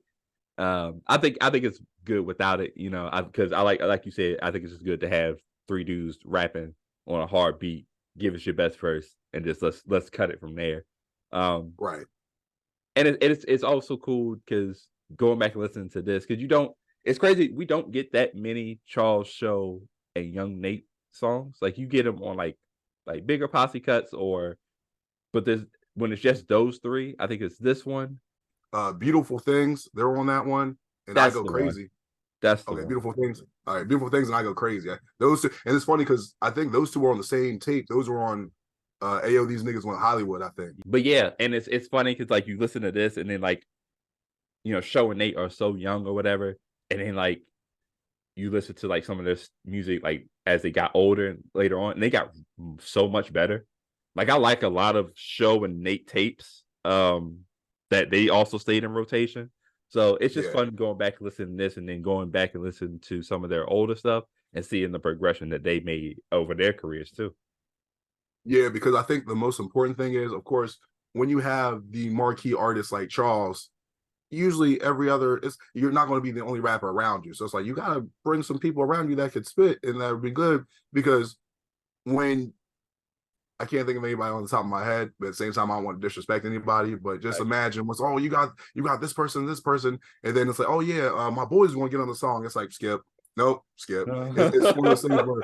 I think it's good without it, you know, because I like you said, I think it's just good to have 3 dudes rapping on a hard beat. Give us your best first, and just let's cut it from there. Right. And it's also cool because going back and listening to this, because you don't. It's crazy. We don't get that many Charles Show and Young Nate songs. Like you get them on like bigger posse cuts, but there's when it's just those 3. I think it's this one. Beautiful Things, they're on that one, and I That's go the one. crazy. That's the Okay, one. Beautiful Things. All right, Beautiful Things, and I go crazy. Those 2, and it's funny because I think those 2 were on the same tape. Those were on Ayo, These Niggas Went Hollywood, I think. But yeah, and it's funny because like you listen to this and then like, you know, Show and Nate are so young or whatever, and then like you listen to like some of this music like as they got older and later on, and they got so much better. Like I like a lot of Show and Nate tapes that they also stayed in rotation. So it's just fun going back and listening to this and then going back and listening to some of their older stuff and seeing the progression that they made over their careers too. Yeah, because I think the most important thing is, of course, when you have the marquee artists like Charles, usually you're not going to be the only rapper around you. So it's like you got to bring some people around you that could spit, and that would be good. Because when I can't think of anybody on the top of my head, but at the same time, I don't want to disrespect anybody. But just imagine you got this person, and then it's like, oh yeah, my boys want to get on the song. It's like skip, nope, skip. It's one of those things where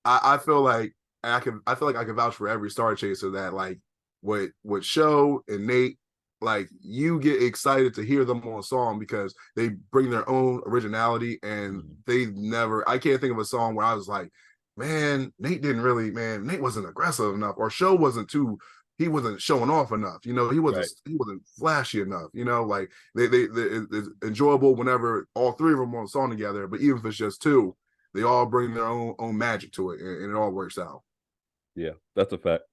I feel like I can vouch for every Star Chaser that like with Show and Nate, like you get excited to hear them on a song because they bring their own originality, and I can't think of a song where I was like, man, Nate wasn't aggressive enough, or Show he wasn't showing off enough. You know, he wasn't flashy enough. You know, like it's enjoyable whenever all 3 of them on a song together. But even if it's just 2, they all bring their own magic to it, and it all works out. Yeah, that's a fact.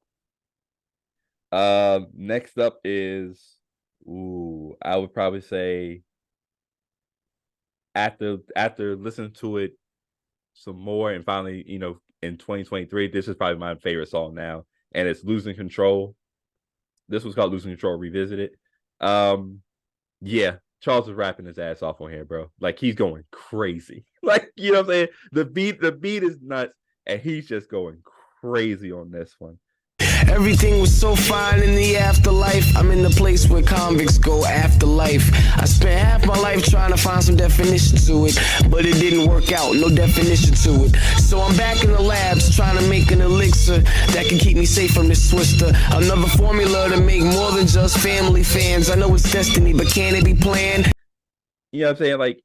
Next up is, I would probably say after listening to it some more and finally, you know, in 2023, this is probably my favorite song now, and it's Losing Control. This was called Losing Control Revisited. Yeah, Charles is rapping his ass off on here, bro. Like he's going crazy. Like, you know what I'm saying? The beat is nuts, and he's just going crazy on this one. Everything was so fine in the afterlife. I'm in the place where convicts go after life. I spent half my life trying to find some definition to it, but it didn't work out, no definition to it. So I'm back in the labs trying to make an elixir that can keep me safe from this twister. Another formula to make more than just family fans. I know it's destiny, but can it be planned? You know what I'm saying? Like,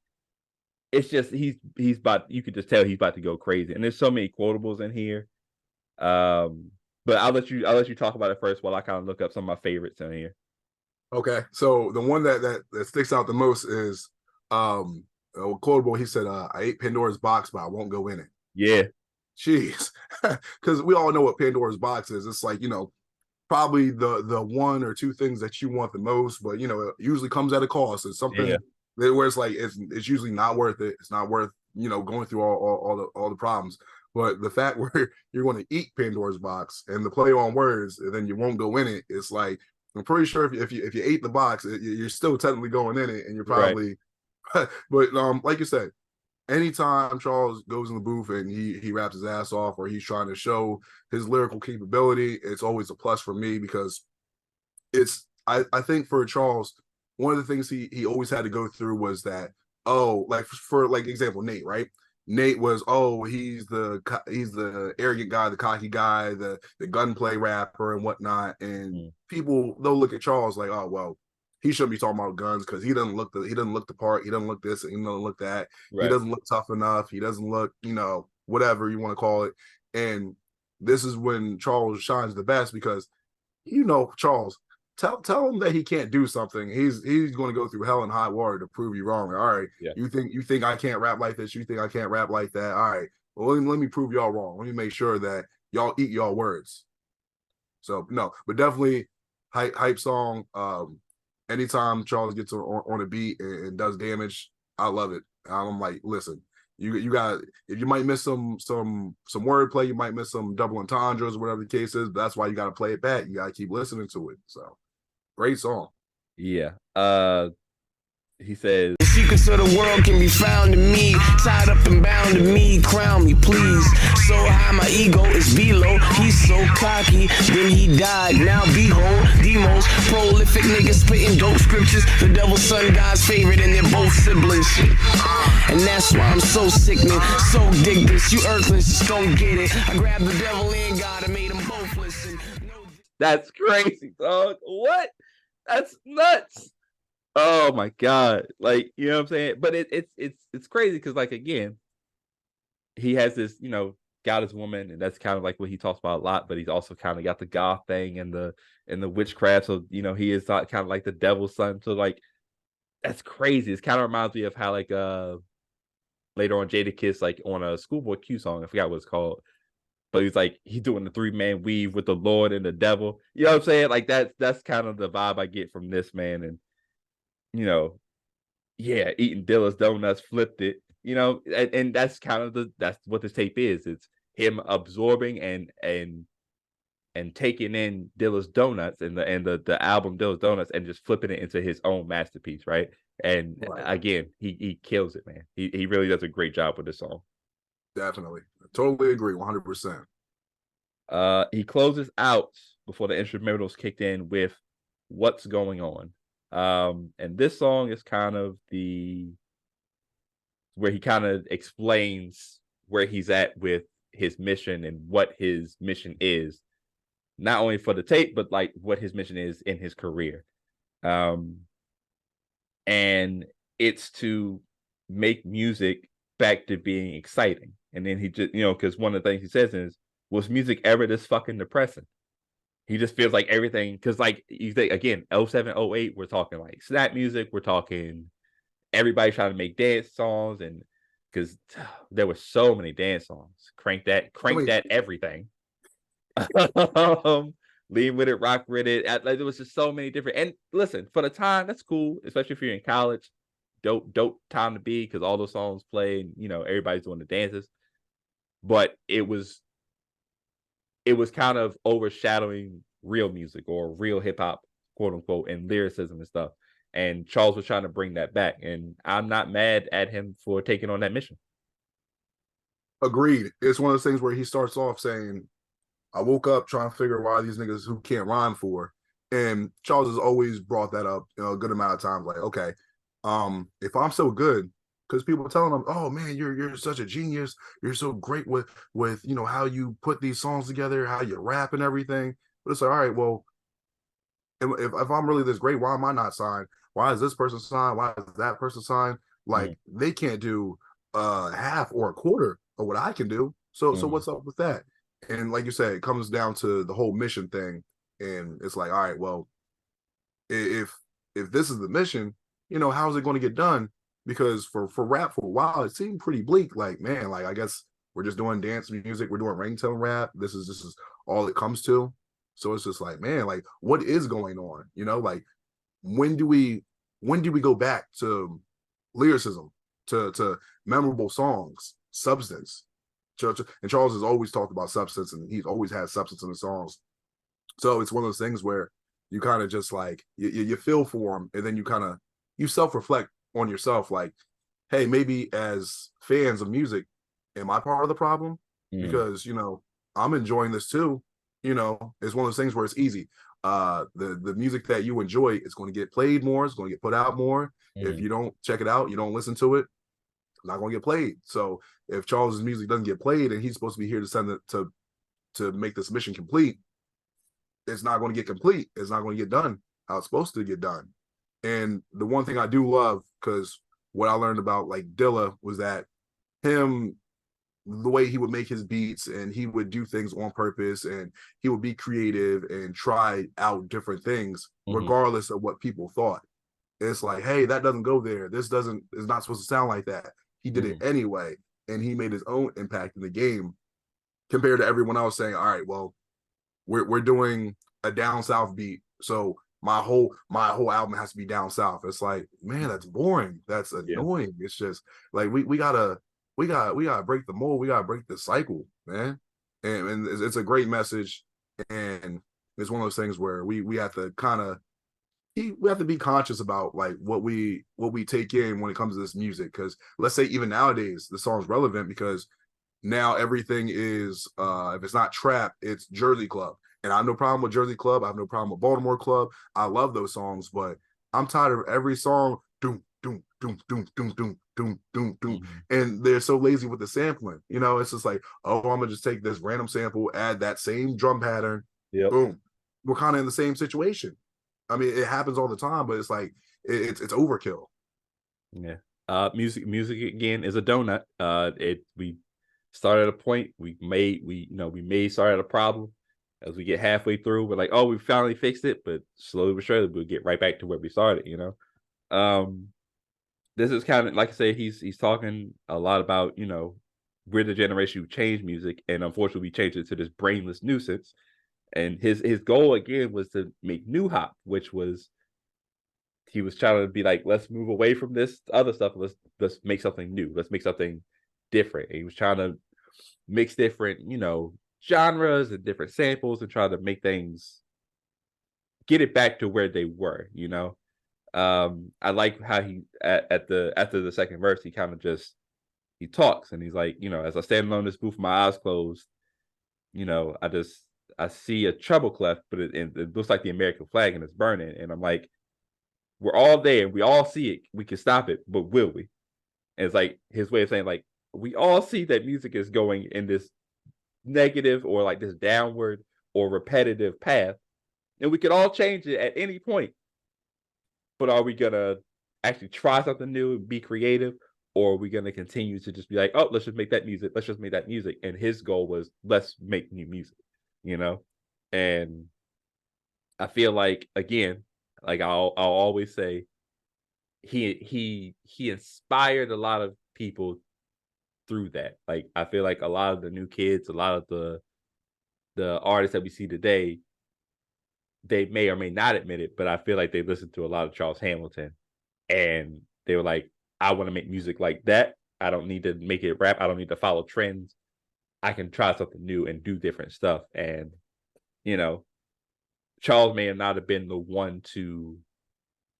it's just he's about, you could just tell he's about to go crazy. And there's so many quotables in here. But I'll let you talk about it first while I kind of look up some of my favorites in here. Okay, so the one that sticks out the most is quotable. He said, "I ate Pandora's box, but I won't go in it." Yeah, Jeez, because we all know what Pandora's box is. It's like, probably the one or two things that you want the most, but it usually comes at a cost. It's yeah, something where it's like it's usually not worth it. It's not worth going through all the problems. But the fact where you're going to eat Pandora's box and the play on words, and then you won't go in it, it's like I'm pretty sure if you ate the box, you're still technically going in it, and you're right, probably. But like you said, anytime Charles goes in the booth and he raps his ass off, or he's trying to show his lyrical capability, it's always a plus for me, because I think for Charles, one of the things he always had to go through was that, like for like example, Nate, right? Nate was, he's the arrogant guy, the cocky guy, the gunplay rapper and whatnot, and people, they'll look at Charles like, oh well, he shouldn't be talking about guns because he doesn't look the part, he doesn't look this, he doesn't look that, he right. doesn't look tough enough, he doesn't look, whatever you want to call it. And this is when Charles shines the best, because Charles, tell him that he can't do something. He's going to go through hell and high water to prove you wrong. All right, Yeah, you think I can't rap like this? You think I can't rap like that? All right, well let me prove y'all wrong. Let me make sure that y'all eat y'all words. So no, but definitely hype song. Anytime Charles gets on a beat and does damage, I love it. I'm like, listen, you got, if you might miss some wordplay, you might miss some double entendres, whatever the case is. But that's why you got to play it back. You got to keep listening to it. So great song. yeah. He says, The secrets of the world can be found in me. Tied up and bound to me, crown me, please. So high, my ego is below. He's so cocky, then he died. Now behold, the most prolific nigga spitting dope scriptures. The devil's son, God's favorite, and they're both siblings. And that's why I'm so sickening, so dig this. You earthlings just don't get it. I grabbed the devil and God and made them both listen. that's crazy, dog. What? That's nuts. Oh my god. Like, you know what I'm saying? But it's crazy because, like, again, he has this, God is woman, and that's kind of like what he talks about a lot, but he's also kind of got the goth thing and the witchcraft. So, he is kind of like the devil's son. So, like, that's crazy. It kind of reminds me of how, like, later on Jadakiss, like on a Schoolboy Q song, I forgot what it's called. But he's doing the 3-man weave with the Lord and the devil. You know what I'm saying? Like, that's kind of the vibe I get from this man. And yeah, eating Dilla's donuts, flipped it, and that's kind of that's what this tape is. It's him absorbing and taking in Dilla's donuts and the album Dilla's Donuts and just flipping it into his own masterpiece, right? And again, he kills it, man. He really does a great job with this song. Definitely, totally agree, 100%. He closes out before the instrumentals kicked in with "What's Going On." And this song is kind of where he kind of explains where he's at with his mission and what his mission is, not only for the tape, but like what his mission is in his career. And it's to make music back to being exciting. And then he just, because one of the things he says is, was music ever this fucking depressing? He just feels like everything, because like you think again, 07, 08, we're talking like snap music, we're talking everybody trying to make dance songs, and because there were so many dance songs, crank that everything. Lean with it, rock with it. Like, there was just so many different. And listen, for the time, that's cool, especially if you're in college. Dope time to be, because all those songs play, and everybody's doing the dances. But it was kind of overshadowing real music or real hip hop, quote unquote, and lyricism and stuff. And Charles was trying to bring that back. And I'm not mad at him for taking on that mission. Agreed. It's one of those things where he starts off saying, I woke up trying to figure out why these niggas who can't rhyme for. And Charles has always brought that up, a good amount of times. Like, okay, if I'm so good, because people are telling him, "Oh man, you're such a genius. You're so great with how you put these songs together, how you rap and everything." But it's like, all right, well, if I'm really this great, why am I not signed? Why is this person signed? Why is that person signed? Like, they can't do half or a quarter of what I can do. So what's up with that? And like you said, it comes down to the whole mission thing. And it's like, all right, well, if this is the mission, how's it going to get done? Because for rap for a while, it seemed pretty bleak. Like, man, like I guess we're just doing dance music, we're doing ringtone rap. This is all it comes to. So it's just like, man, like what is going on? Like when do we go back to lyricism, to memorable songs, substance? And Charles has always talked about substance, and he's always had substance in the songs. So it's one of those things where you kind of just like you feel for him, and then you self-reflect on yourself, like, hey, maybe as fans of music, am I part of the problem? Because I'm enjoying this too. It's one of those things where it's easy. The music that you enjoy is going to get played more, it's going to get put out more. If you don't check it out, you don't listen to it, it's not going to get played. So if Charles's music doesn't get played and he's supposed to be here to send it to make this mission complete, it's not going to get complete. It's not going to get done how it's supposed to get done. And the one thing I do love, because what I learned about like Dilla was that him, the way he would make his beats, and he would do things on purpose, and he would be creative and try out different things regardless of what people thought. It's like, hey, that doesn't go there. This is not supposed to sound like that. He did it anyway, and he made his own impact in the game compared to everyone else saying, all right, well, we're doing a down south beat, so my whole album has to be down south. It's like, man, that's boring. That's annoying. It's just like we gotta break the mold. We gotta break the cycle, man. And it's a great message, and it's one of those things where we have to kind of we have to be conscious about like what we take in when it comes to this music. Because let's say even nowadays the song's relevant because now everything is if it's not trap, it's Jersey Club. And I have no problem with Jersey Club. I have no problem with Baltimore Club. I love those songs, but I'm tired of every song doom doom doom doom doom doom doom doom doom. And they're so lazy with the sampling. It's just like, oh, I'm gonna just take this random sample, add that same drum pattern, boom. We're kind of in the same situation. I mean, it happens all the time, but it's like it's overkill. Yeah. Music again is a donut. We started at a point, we may start at a problem. As we get halfway through, we're like, oh, we finally fixed it, but slowly but surely we'll get right back to where we started, This is kind of like I say, he's talking a lot about, we're the generation who changed music, and unfortunately we changed it to this brainless nuisance. And his goal again was to make new hop, which was he was trying to be like, let's move away from this other stuff, let's make something new, let's make something different. And he was trying to mix different, genres and different samples and try to make things get it back to where they were. I like how he after the second verse he kind of just he talks and he's like, as I stand alone in this booth, my eyes closed, I see a treble clef, but it looks like the American flag and it's burning, and I'm like, we're all there, we all see it, we can stop it, but will we? And it's like his way of saying, like, we all see that music is going in this negative or like this downward or repetitive path, and we could all change it at any point, but are we gonna actually try something new and be creative, or are we gonna continue to just be like, oh, let's just make that music? And his goal was, let's make new music, and I feel like, again, like I'll always say, he inspired a lot of people through that. Like I feel like a lot of the new kids, a lot of the artists that we see today, they may or may not admit it, but I feel like they listened to a lot of Charles Hamilton, and they were like, I want to make music like that. I don't need to make it rap. I don't need to follow trends. I can try something new and do different stuff. And Charles may not have been the one to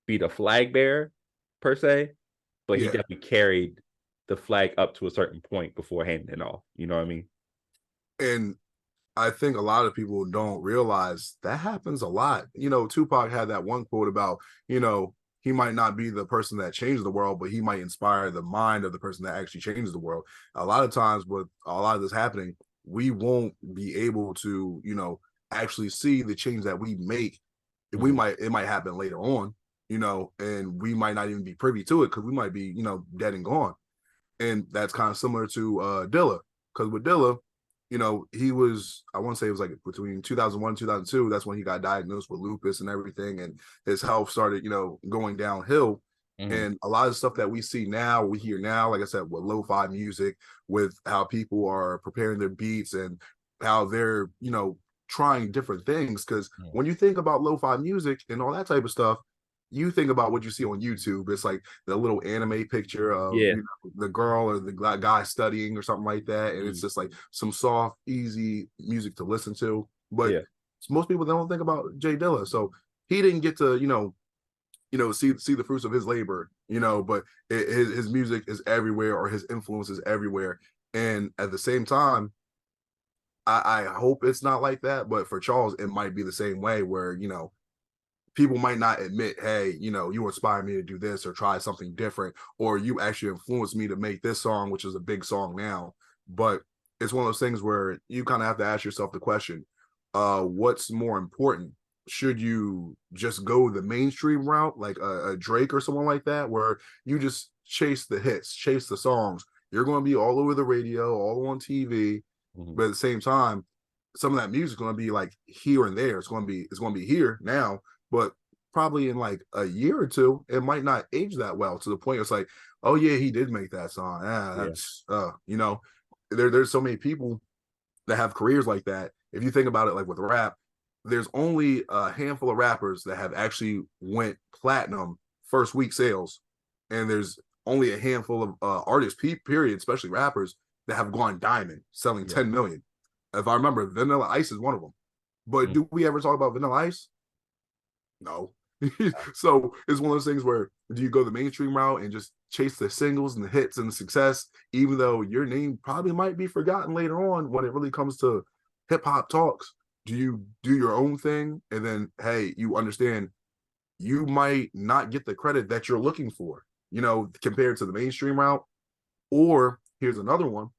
be the flag bearer per se, but he definitely carried the flag up to a certain point before handing it off. You know what I mean? And I think a lot of people don't realize that happens a lot. Tupac had that one quote about, he might not be the person that changed the world, but he might inspire the mind of the person that actually changed the world. A lot of times with a lot of this happening, we won't be able to, actually see the change that we make. It might happen later on, and we might not even be privy to it because we might be, dead and gone. And that's kind of similar to Dilla, because with Dilla, you know, he was, I want to say it was like between 2001 and 2002. That's when he got diagnosed with lupus and everything. And his health started, you know, going downhill. Mhm. And a lot of stuff that we see now, we hear now, like I said, with lo-fi music, with how people are preparing their beats and how they're, you know, trying different things. Because Mhm. when you think about lo-fi music and all that type of stuff, you think about what you see on YouTube. It's like the little anime picture of, Yeah. you know, the girl or the guy studying or something like that, and it's Mhm. just like some soft, easy music to listen to. But Yeah. most people don't think about Jay Dilla, so he didn't get to, you know, see the fruits of his labor, you know. But his music is everywhere, or his influence is everywhere, and at the same time, I hope it's not like that. But for Charles, it might be the same way, where, you know, people might not admit, hey, you know, you inspired me to do this or try something different, or you actually influenced me to make this song, which is a big song now. But it's one of those things where you kind of have to ask yourself the question, what's more important? Should you just go the mainstream route, like a Drake or someone like that, where you just chase the hits, chase the songs? You're going to be all over the radio, all on TV, Mhm. but at the same time, some of that music is going to be like here and there. It's going to be here now, but probably in like a year or two, it might not age that well, to the point it's like, oh yeah, he did make that song. Yeah. That's you know, there's so many people that have careers like that. If you think about it, like with rap, there's only a handful of rappers that have actually went platinum first week sales, and there's only a handful of artists, period, especially rappers, that have gone diamond, selling Yeah. 10 million. If I remember, Vanilla Ice is one of them. But Mhm. do we ever talk about Vanilla Ice? No. So it's one of those things where, do you go the mainstream route and just chase the singles and the hits and the success, even though your name probably might be forgotten later on when it really comes to hip hop talks? Do you do your own thing, and then, hey, you understand you might not get the credit that you're looking for, you know, compared to the mainstream route? Or here's another one: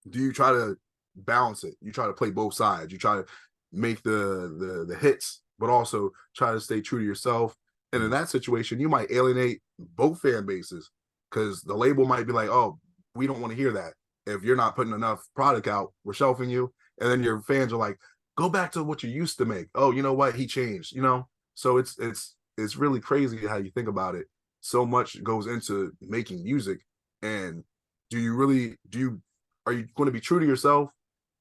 do you try to balance it? You try to play both sides. You try to make the hits, but also try to stay true to yourself. And in Mhm. that situation, you might alienate both fan bases, because the label might be like, "Oh, we don't want to hear that. If you're not putting enough product out, we're shelving you." And then your fans are like, "Go back to what you used to make." Oh, you know what? He changed. You know, so it's really crazy how you think about it. So much goes into making music, and do you are you going to be true to yourself,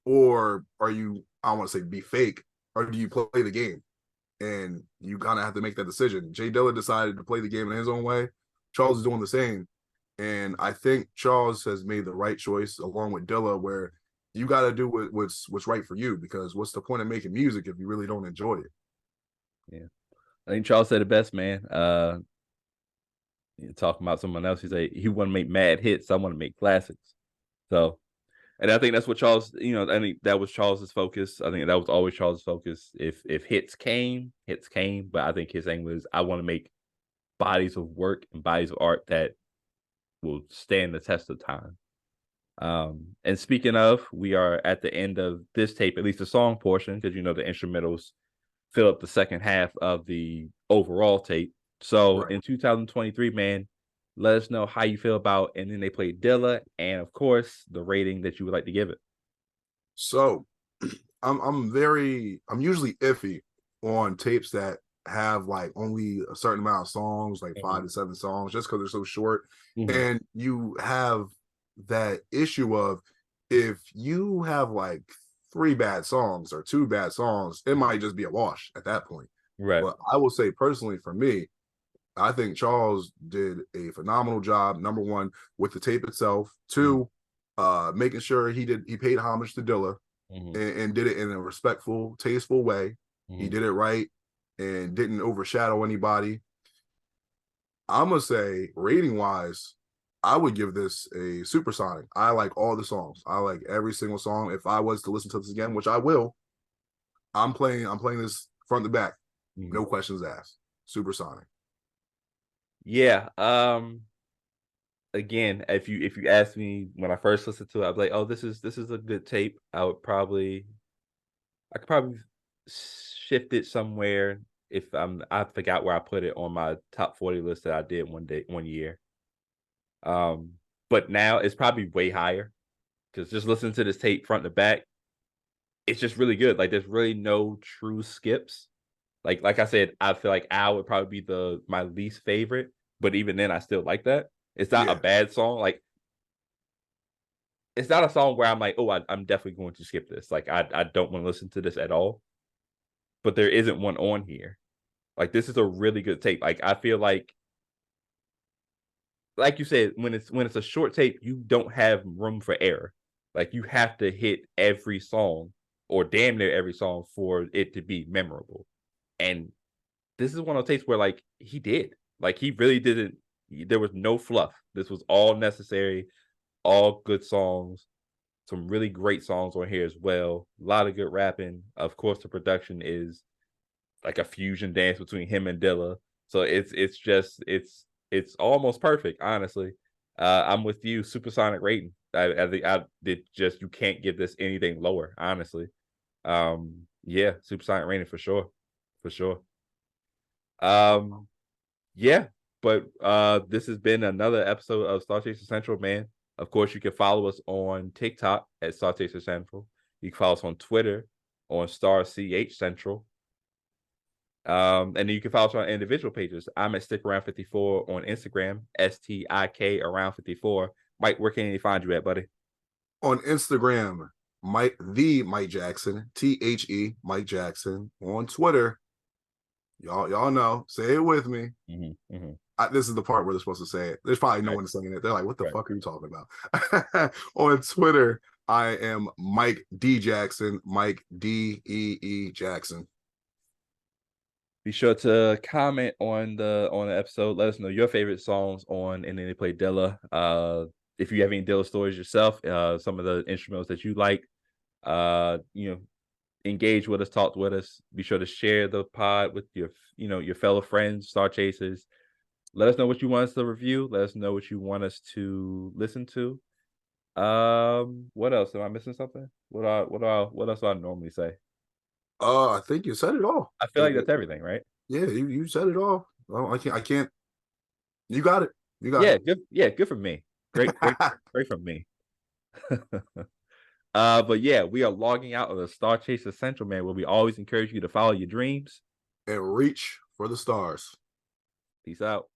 or are you, I don't want to say be fake, or do you play the game? And you kind of have to make that decision. Jay Dilla decided to play the game in his own way. Charles is doing the same. And I think Charles has made the right choice along with Dilla, where you got to do what's right for you, because what's the point of making music if you really don't enjoy it? Yeah. I think Charles said it best, man. Talking about someone else, he said he want to make mad hits. I want to make classics. So, and I think that's what Charles, I think that was Charles's focus. I think that was always Charles's focus. If hits came, hits came. But I think his thing was, I want to make bodies of work and bodies of art that will stand the test of time. And speaking of, we are at the end of this tape, at least the song portion, because the instrumentals fill up the second half of the overall tape. So Right. in 2023, man, let us know how you feel about, and then they played Dilla, and of course the rating that you would like to give it. So I'm usually iffy on tapes that have like only a certain amount of songs, like Mhm. 5 to 7 songs, just because they're so short. Mhm. And you have that issue of, if you have like 3 bad songs or 2 bad songs, it might just be a wash at that point. Right. But I will say personally, for me, I think Charles did a phenomenal job. Number one, with the tape itself. Mhm. Two, making sure he paid homage to Dilla, Mhm. and did it in a respectful, tasteful way. He Mhm. did it right and didn't overshadow anybody. I'm gonna say, rating wise, I would give this a supersonic. I like all the songs. I like every single song. If I was to listen to this again, which I will, I'm playing this front to back. Mhm. No questions asked. Supersonic. Yeah. Again, if you asked me when I first listened to it, I'd be like, "Oh, this is a good tape." I could probably shift it somewhere if I forgot where I put it on my top 40 list that I did one year. Um, but now it's probably way higher because just listening to this tape front to back. it's just really good. Like there's really no true skips. Like I said, I feel like Al would probably be my least favorite, but even then I still like that. It's not a Yeah. bad song. Like it's not a song where I'm like, oh, I'm definitely going to skip this. Like I don't want to listen to this at all. But there isn't one on here. Like this is a really good tape. Like I feel like you said, when it's a short tape, you don't have room for error. Like you have to hit every song or damn near every song for it to be memorable. And this is one of those tapes where like he did. Like he really didn't. There was no fluff. This was all necessary, all good songs. Some really great songs on here as well. A lot of good rapping. Of course, the production is like a fusion dance between him and Dilla. So it's almost perfect, honestly. I'm with you, supersonic rating. I think I did just you can't give this anything lower, honestly. Yeah, supersonic rating for sure. For sure. Yeah, but this has been another episode of Star Chaser Central, man. Of course, you can follow us on TikTok at Star Chaser Central. You can follow us on Twitter on Star CH Central. And then you can follow us on individual pages. I'm at Stick Around 54 on Instagram, STIK around 54. Mike, where can they find you at, buddy? On Instagram, Mike Jackson, Mike Jackson. On Twitter, y'all know, say it with me. This is the part where they're supposed to say it. There's probably no one saying it. They're like, what the fuck are you talking about? On Twitter, I am Mike D Jackson, Mike DEE Jackson. Be sure to comment on the episode. Let us know your favorite songs on And Then They Play Dilla. If you have any Dilla stories yourself, some of the instrumentals that you like, engage with us, talk with us. Be sure to share the pod with your fellow friends, Star Chasers. Let us know what you want us to review. Let us know what you want us to listen to. What else? Am I missing something? What else do I normally say? I think you said it all. I feel like that's everything, right? Yeah, you said it all. Well, I can't. You got it. You got it. Good. Yeah, good for me. Great from me. But yeah, we are logging out of the Star Chaser Central, man, where we always encourage you to follow your dreams and reach for the stars. Peace out.